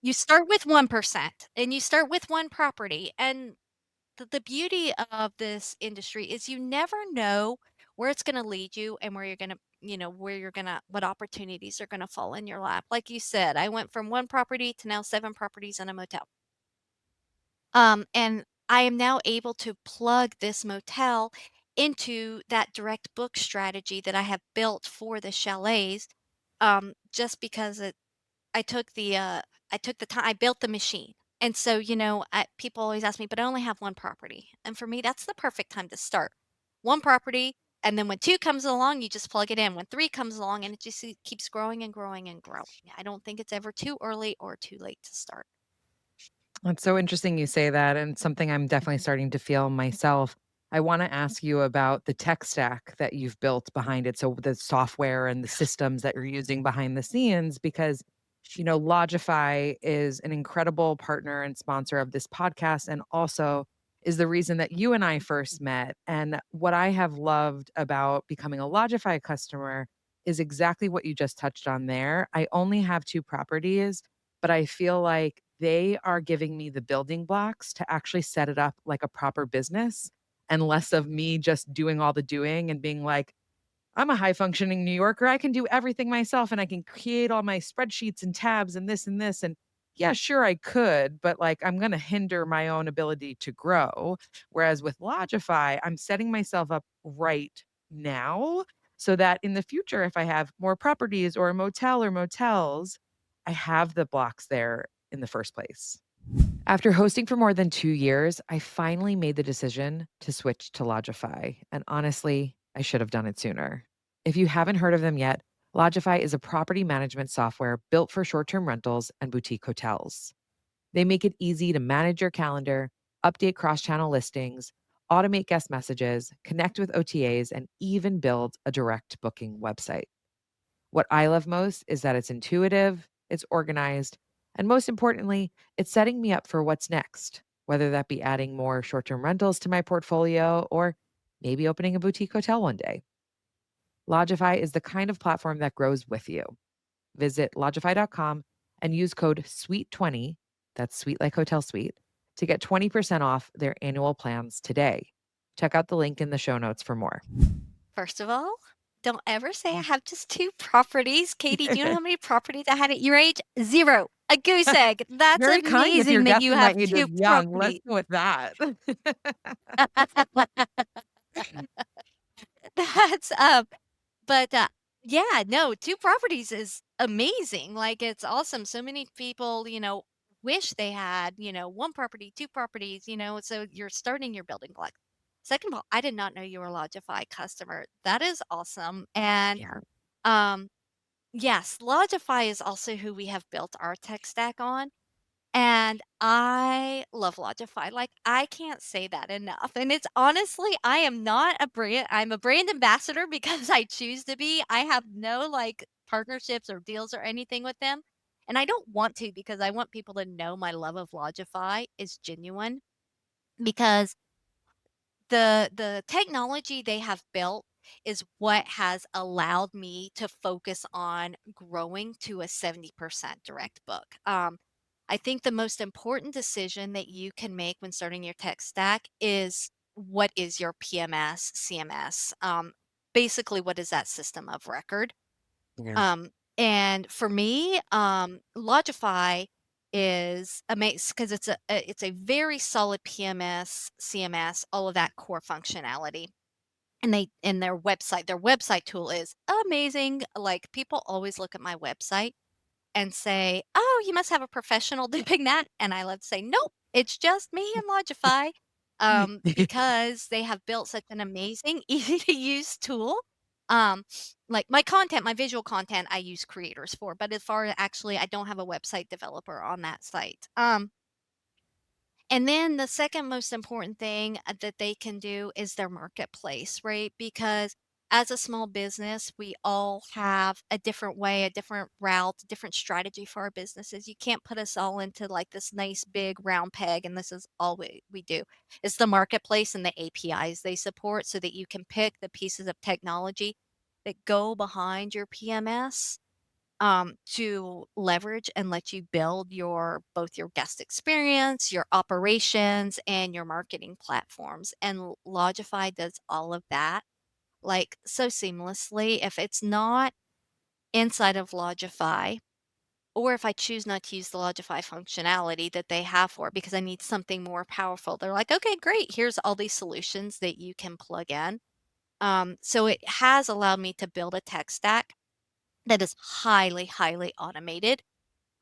You start with 1% and you start with one property. And the beauty of this industry is you never know where it's going to lead you and where you're going to, what opportunities are going to fall in your lap. Like you said, I went from one property to now 7 properties and a motel. And I am now able to plug this motel into that direct book strategy that I have built for the chalets. Just because I took the time, I built the machine. And so, people always ask me, but I only have one property. And for me, that's the perfect time to start. One property. And then when two comes along, you just plug it in. When three comes along, and it just keeps growing and growing and growing. I don't think it's ever too early or too late to start. That's so interesting you say that, and something I'm definitely starting to feel myself. I wanna ask you about the tech stack that you've built behind it, so the software and the systems that you're using behind the scenes because, Logify is an incredible partner and sponsor of this podcast and also is the reason that you and I first met, and what I have loved about becoming a Logify customer is exactly what you just touched on there. I only have 2 properties, but I feel like they are giving me the building blocks to actually set it up like a proper business and less of me just doing all the doing and being like, I'm a high functioning New Yorker. I can do everything myself and I can create all my spreadsheets and tabs and this and this. And yeah, sure, I could, but like I'm going to hinder my own ability to grow. Whereas with Logify, I'm setting myself up right now so that in the future, if I have more properties or a motel or motels, I have the blocks there in the first place. After hosting for more than 2 years, I finally made the decision to switch to Logify. And honestly, I should have done it sooner. If you haven't heard of them yet, Logify is a property management software built for short term rentals and boutique hotels. They make it easy to manage your calendar, update cross channel listings, automate guest messages, connect with OTAs, and even build a direct booking website. What I love most is that it's intuitive, it's organized, and most importantly, it's setting me up for what's next, whether that be adding more short term rentals to my portfolio or maybe opening a boutique hotel one day. Logify is the kind of platform that grows with you. Visit lodify.com and use code SWEET20, that's sweet like hotel suite, to get 20% off their annual plans today. Check out the link in the show notes for more. First of all, don't ever say I have just 2 properties. Katie, do you know how many properties I had at your age? 0. A goose egg. That's Very kind if you're amazing that you guessing my have age is 2 young. Let's properties. go with that. That's, but, yeah, no, 2 properties is amazing, like, it's awesome. So many people, wish they had, 1 property, 2 properties, so you're starting your building block. Second of all, I did not know you were a Lodgify customer. That is awesome, and, Yeah. um, yes, Lodgify is also who we have built our tech stack on. And I love Lodgify, like, I can't say that enough, and it's honestly I'm a brand ambassador because I choose to be. I have no, like, partnerships or deals or anything with them, and I don't want to because I want people to know my love of Lodgify is genuine because the technology they have built is what has allowed me to focus on growing to a 70% direct book. I think the most important decision that you can make when starting your tech stack is what is your PMS, CMS? Basically, what is that system of record? Yeah. Um, and for me, Logify is amazing because it's a very solid PMS, CMS, all of that core functionality. And their website tool is amazing. Like people always look at my website and say, "Oh, you must have a professional doing that." And I love to say, "Nope, it's just me and Logify," because they have built such an amazing, easy to use tool. Um, like my visual content, I use creators for, but as far as actually, I don't have a website developer on that site. And then the second most important thing that they can do is their marketplace, right? Because as a small business, we all have a different way, a different route, a different strategy for our businesses. You can't put us all into like this nice big round peg, and this is all we do. It's the marketplace and the APIs they support so that you can pick the pieces of technology that go behind your PMS to leverage and let you build both your guest experience, your operations, and your marketing platforms. And Logify does all of that like so seamlessly. If it's not inside of Logify, or if I choose not to use the Logify functionality that they have for it because I need something more powerful, they're like, okay, great. Here's all these solutions that you can plug in. So it has allowed me to build a tech stack that is highly, highly automated.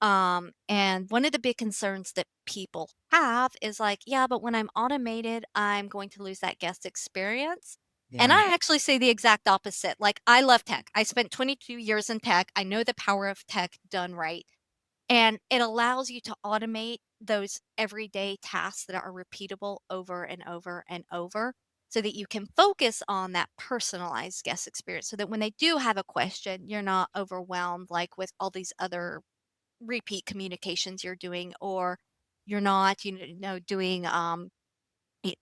And one of the big concerns that people have is like, yeah, but when I'm automated, I'm going to lose that guest experience. And Yeah. I actually say the exact opposite. Like, I love tech. I spent 22 years in tech. I know the power of tech done right. And it allows you to automate those everyday tasks that are repeatable over and over and over so that you can focus on that personalized guest experience so that when they do have a question, you're not overwhelmed like with all these other repeat communications you're doing or you're not doing y-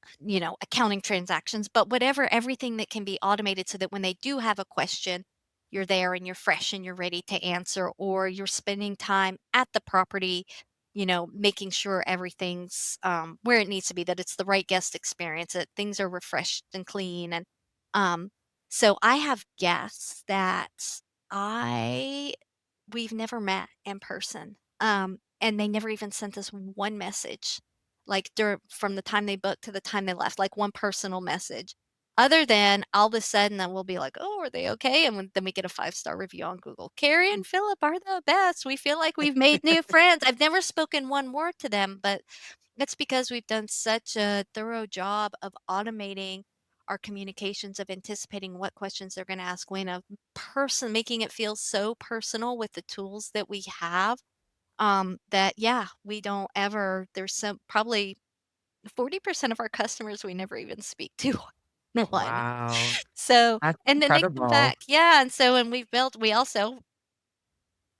accounting transactions, but whatever, everything that can be automated so that when they do have a question, you're there and you're fresh and you're ready to answer, or you're spending time at the property, making sure everything's where it needs to be, that it's the right guest experience, that things are refreshed and clean. And um, so I have guests that I we've never met in person. And they never even sent us one message, like from the time they booked to the time they left, like one personal message. Other than all of a sudden, then we'll be like, "Oh, are they okay?" And then we get a 5-star review on Google. Carrie and Philip are the best. We feel like we've made new friends. I've never spoken one word to them, but that's because we've done such a thorough job of automating our communications, of anticipating what questions they're going to ask when, of making it feel so personal with the tools that we have, that yeah, we don't ever there's some probably 40% of our customers we never even speak to one. Wow. So, That's and then they come incredible. back. Yeah, and so and we also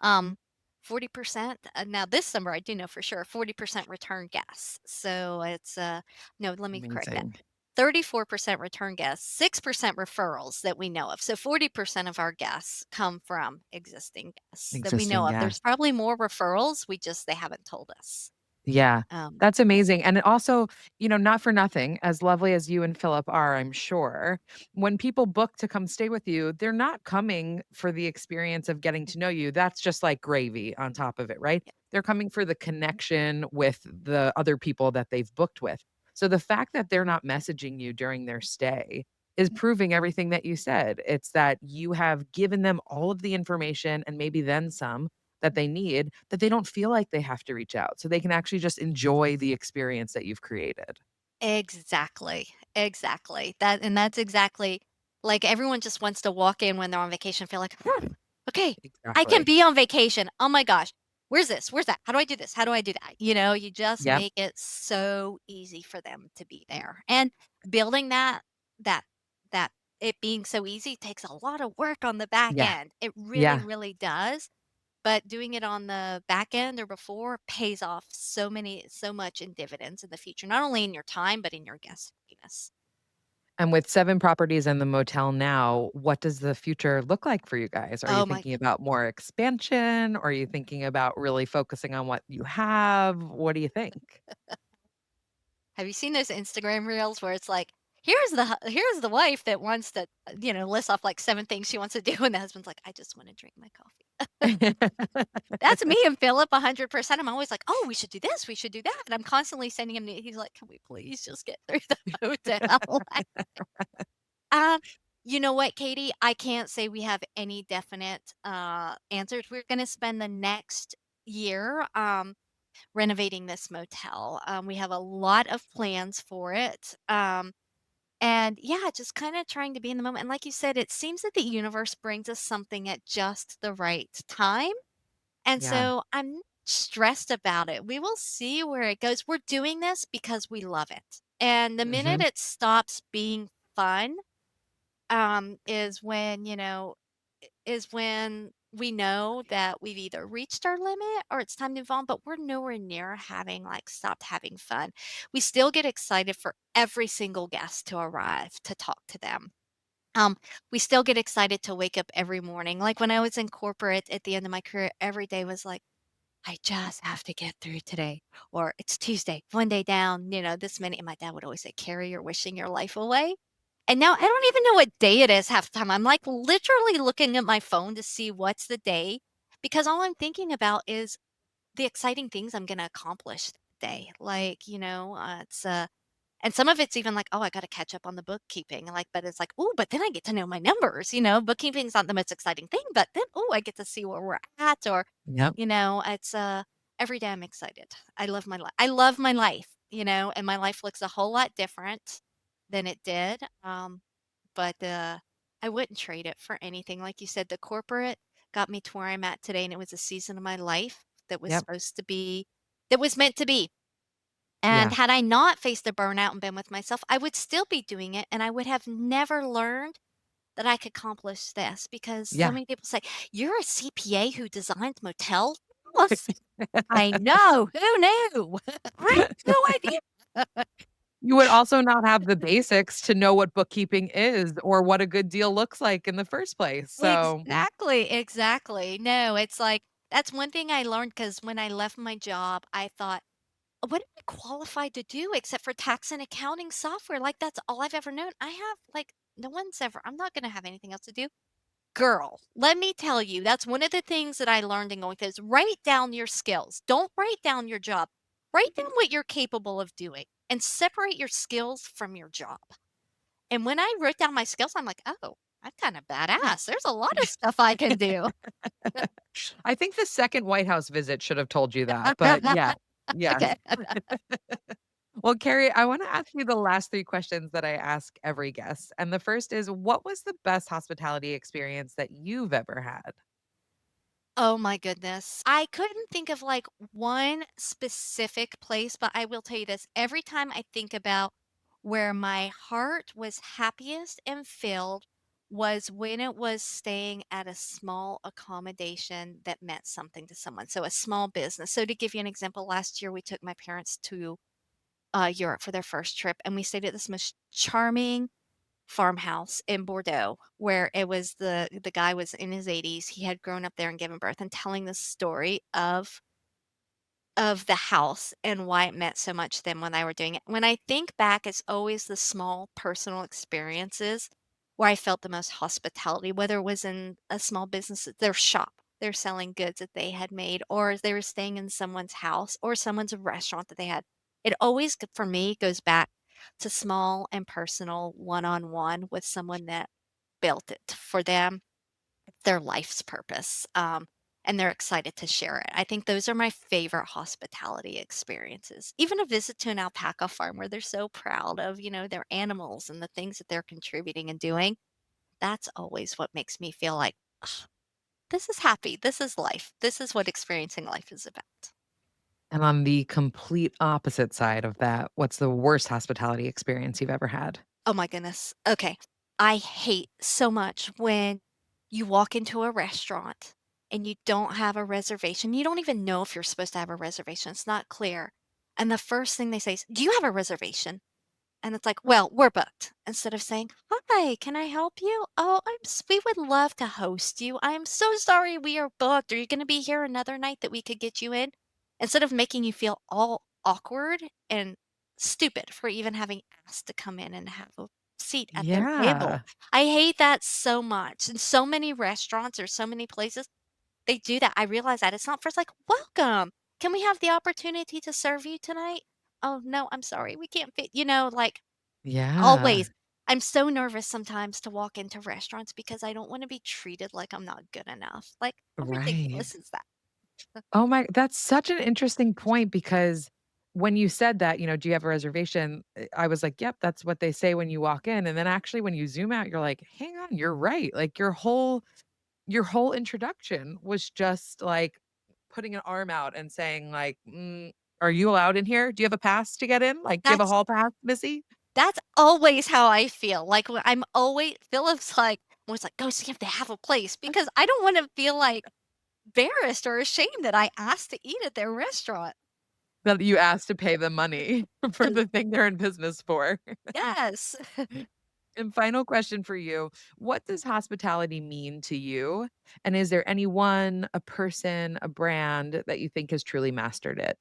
um 40%, now this summer I do know for sure 40% return guests. So it's no, let me correct that. Amazing. 34% return guests, 6% referrals that we know of. So 40% of our guests come from existing guests that we Existing know of. gas. There's probably more referrals, they haven't told us. Yeah, Um, that's amazing, and it also, not for nothing, as lovely as you and Philip are, I'm sure, when people book to come stay with you, they're not coming for the experience of getting to know you, that's just like gravy on top of it, right? yeah. They're coming for the connection with the other people that they've booked with. So the fact that they're not messaging you during their stay is proving everything that you said. It's that you have given them all of the information and maybe then some that they need, that they don't feel like they have to reach out, so they can actually just enjoy the experience that you've created. Exactly, exactly. That's exactly like, everyone just wants to walk in when they're on vacation, feel like, "Whew, okay, I can Exactly. be on vacation. Oh my gosh. Where's this? Where's that? How do I do this? How do I do that?" You just Yep. make it so easy for them to be there. And building that that it being so easy takes a lot of work on the back Yeah. end. It really, Yeah. really does. But doing it on the back end or before pays off so much in dividends in the future, not only in your time, but in your guest happiness. And with 7 properties and the motel now, what does the future look like for you guys? Are you Oh my thinking about more expansion? Or are you thinking about really focusing on what you have? What do you think? Have you seen those Instagram reels where it's like, here's the wife that wants to, list off like 7 things she wants to do, and the husband's like, "I just wanna drink my coffee." That's me and Philip 100%. I'm always like, "Oh, we should do this, we should do that," and I'm constantly sending him he's like, "Can we please just get through the hotel?" Um, you know what, Katie? I can't say we have any definite, answers. We're gonna spend the next year, renovating this motel. We have a lot of plans for it. And yeah, just kind of trying to be in the moment. And like you said, it seems that the universe brings us something at just the right time. And Yeah. so I'm not stressed about it. We will see where it goes. We're doing this because we love it. And the minute Mhm. it stops being fun, is when we know that we've either reached our limit or it's time to move on, but we're nowhere near having like stopped having fun. We still get excited for every single guest to arrive to talk to them. We still get excited to wake up every morning. Like when I was in corporate at the end of my career, every day was like, I just have to get through today. Or it's Tuesday, one day down, this many. And my dad would always say, Carrie, you're wishing your life away. And now I don't even know what day it is half the time. I'm like literally looking at my phone to see what's the day because all I'm thinking about is the exciting things I'm going to accomplish that day. Like, and some of it's even like, oh, I got to catch up on the bookkeeping. Like, but it's like, oh, but then I get to know my numbers. Bookkeeping's not the most exciting thing, but then, oh, I get to see where we're at. Or, Yep. it's every day I'm excited. I love my life. I love my life, and my life looks a whole lot different than it did. But I wouldn't trade it for anything. Like you said, the corporate got me to where I'm at today, and it was a season of my life that was Yep. supposed to be, that was meant to be. And Yeah. had I not faced the burnout and been with myself, I would still be doing it, and I would have never learned that I could accomplish this because so Yeah. many people say, "You're a CPA who designs motels?" Yes, I know. Who knew? I had no idea. You would also not have the basics to know what bookkeeping is or what a good deal looks like in the first place, so Exactly, exactly. No, it's like that's one thing I learned because when I left my job, I thought, "What am I qualified to do except for tax and accounting software? Like, that's all I've ever known." No one's ever I'm not gonna have anything else to do. Girl, let me tell you, that's one of the things that I learned in going through is write down your skills. Don't write down your job. Write down what you're capable of doing and separate your skills from your job. And when I wrote down my skills, I'm like, "Oh, I'm kinda badass. There's a lot of stuff I can do." I think the second White House visit should have told you that, but yeah. Yes. Okay. Well, Carrie, I wanna ask you the last 3 questions that I ask every guest, and the first is, what was the best hospitality experience that you've ever had? Oh my goodness. I couldn't think of like one specific place, but I will tell you this. Every time I think about where my heart was happiest and filled was when it was staying at a small accommodation that meant something to someone. So a small business. So to give you an example, last year we took my parents to Europe for their first trip, and we stayed at this most charming farmhouse in Bordeaux, where it was the guy was in his 80s. He had grown up there and given birth, and telling the story of the house and why it meant so much to them when they were doing it. When I think back, it's always the small personal experiences where I felt the most hospitality, whether it was in a small business, their shop, they're selling goods that they had made, or they were staying in someone's house or someone's restaurant that they had. It always, for me, goes back to small and personal one on one with someone that built it for them, their life's purpose, and they're excited to share it. I think those are my favorite hospitality experiences. Even a visit to an alpaca farm where they're so proud of, their animals and the things that they're contributing and doing. That's always what makes me feel like, "Ugh, this is happy. This is life. This is what experiencing life is about." And on the complete opposite side of that, what's the worst hospitality experience you've ever had? Oh my goodness. Okay. I hate so much when you walk into a restaurant and you don't have a reservation. You don't even know if you're supposed to have a reservation. It's not clear. And the first thing they say is, "Do you have a reservation?" And it's like, "Well, we're booked." Instead of saying, "Hi, can I help you? Oh, we would love to host you. I'm so sorry we are booked. Are you going to be here another night that we could get you in?" Instead of making you feel all awkward and stupid for even having asked to come in and have a seat at their table. Yeah. I hate that so much. In so many restaurants or so many places, they do that. I realize that it's not first like, "Welcome. Can we have the opportunity to serve you tonight?" "Oh, no, I'm sorry. We can't fit," like Yeah. always. I'm so nervous sometimes to walk into restaurants because I don't wanna be treated like I'm not good enough. Like, how Right. ridiculous is that? Oh my, that's such an interesting point because when you said that, "Do you have a reservation?" I was like, "Yep, that's what they say when you walk in." And then actually when you zoom out, you're like, "Hang on, you're right." Like your whole introduction was just like putting an arm out and saying like, "Are you allowed in here? Do you have a pass to get in? Like, do you have a That's hall pass, missy?" that's always how I feel. Like, when I'm always Philip's like was like, "Go see if they have a place," because I don't wanna feel, like, embarrassed or ashamed that I asked to eat at their restaurant. That you asked to pay them money for the thing they're in business for. Yes. And final question for you. What does hospitality mean to you? And is there anyone, a person, a brand that you think has truly mastered it?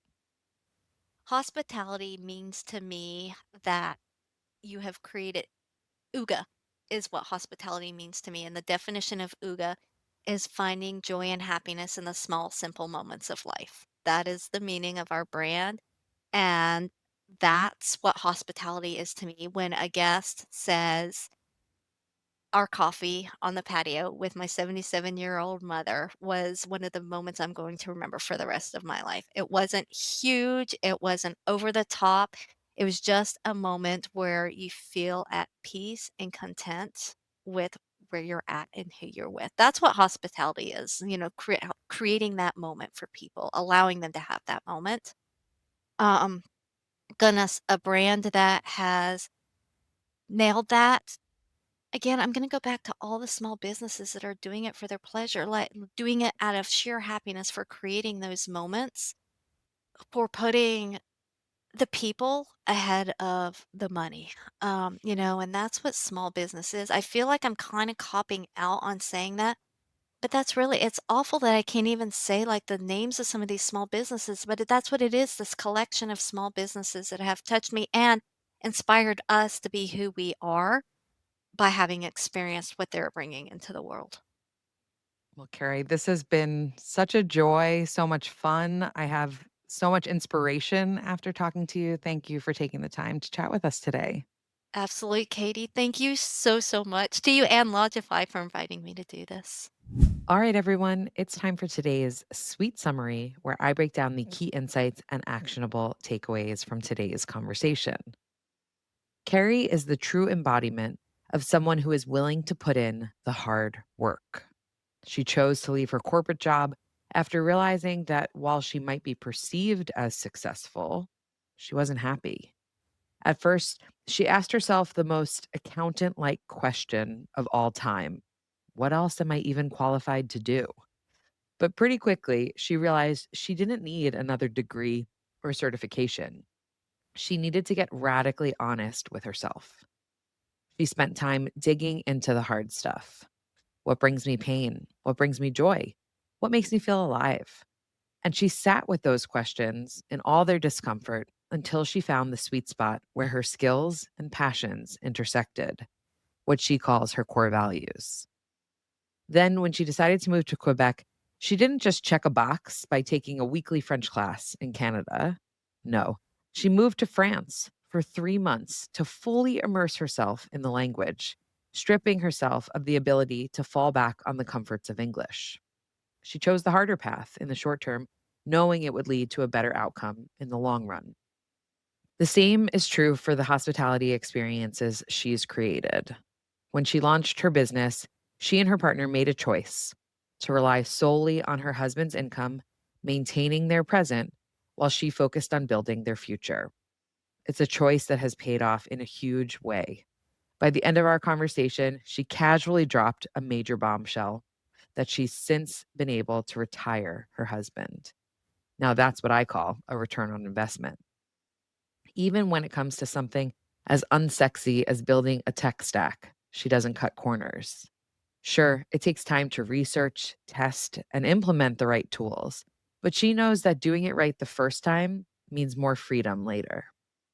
Hospitality means to me that you have created Uga is what hospitality means to me, and the definition of Uga is finding joy and happiness in the small, simple moments of life. That is the meaning of our brand, and that's what hospitality is to me. When a guest says, "Our coffee on the patio with my 77-year-old mother was one of the moments I'm going to remember for the rest of my life." It wasn't huge, it wasn't over the top, it was just a moment where you feel at peace and content with where you're at and who you're with. That's what hospitality is, creating that moment for people, allowing them to have that moment. Um, goodness, a brand that has nailed that. Again, I'm gonna go back to all the small businesses that are doing it for their pleasure, like, doing it out of sheer happiness for creating those moments, for putting the people ahead of the money, and that's what small business is. I feel like I'm kinda copping out on saying that, but that's really it's awful that I can't even say, like, the names of some of these small businesses, but that's what it is, this collection of small businesses that have touched me and inspired us to be who we are by having experienced what they're bringing into the world. Well, Carrie, this has been such a joy, so much fun. I have so much inspiration after talking to you. Thank you for taking the time to chat with us today. Absolutely, Katie. Thank you so, so much to you and Logify for inviting me to do this. All right, everyone, it's time for today's sweet summary where I break down the key insights and actionable takeaways from today's conversation. Carrie is the true embodiment of someone who is willing to put in the hard work. She chose to leave her corporate job after realizing that while she might be perceived as successful, she wasn't happy. At first, she asked herself the most accountant like question of all time: what else am I even qualified to do? But pretty quickly, she realized she didn't need another degree or certification. She needed to get radically honest with herself. She spent time digging into the hard stuff. What brings me pain? What brings me joy? What makes me feel alive? And she sat with those questions in all their discomfort until she found the sweet spot where her skills and passions intersected, what she calls her core values. Then, when she decided to move to Quebec, she didn't just check a box by taking a weekly French class in Canada. No, she moved to France for 3 months to fully immerse herself in the language, stripping herself of the ability to fall back on the comforts of English. She chose the harder path in the short term, knowing it would lead to a better outcome in the long run. The same is true for the hospitality experiences she's created. When she launched her business, she and her partner made a choice to rely solely on her husband's income, maintaining their present, while she focused on building their future. It's a choice that has paid off in a huge way. By the end of our conversation, she casually dropped a major bombshell that she's since been able to retire her husband. Now, that's what I call a return on investment. Even when it comes to something as unsexy as building a tech stack, she doesn't cut corners. Sure, it takes time to research, test, and implement the right tools, but she knows that doing it right the first time means more freedom later.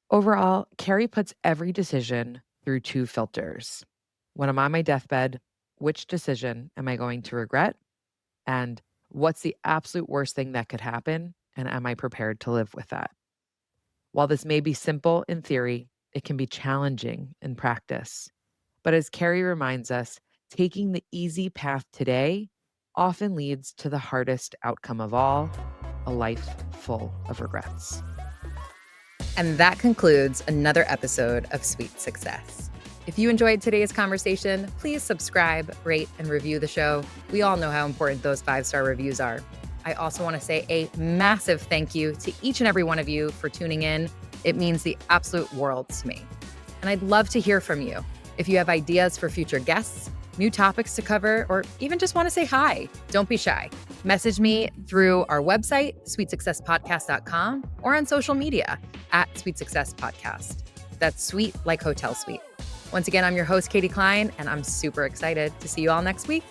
Overall, Kerri puts every decision through two filters. When I'm on my deathbed, which decision am I going to regret? And what's the absolute worst thing that could happen? And am I prepared to live with that? While this may be simple in theory, it can be challenging in practice. But as Kerri reminds us, taking the easy path today often leads to the hardest outcome of all, a life full of regrets. And that concludes another episode of Sweet Success. If you enjoyed today's conversation, please subscribe, rate, and review the show. We all know how important those 5-star reviews are. I also want to say a massive thank you to each and every one of you for tuning in. It means the absolute world to me. And I'd love to hear from you. If you have ideas for future guests, new topics to cover, or even just want to say hi, don't be shy. Message me through our website, sweetsuccesspodcast.com, or on social media at Sweet Success Podcast. That's sweet like hotel suite. Once again, I'm your host, Katie Cline, and I'm super excited to see you all next week.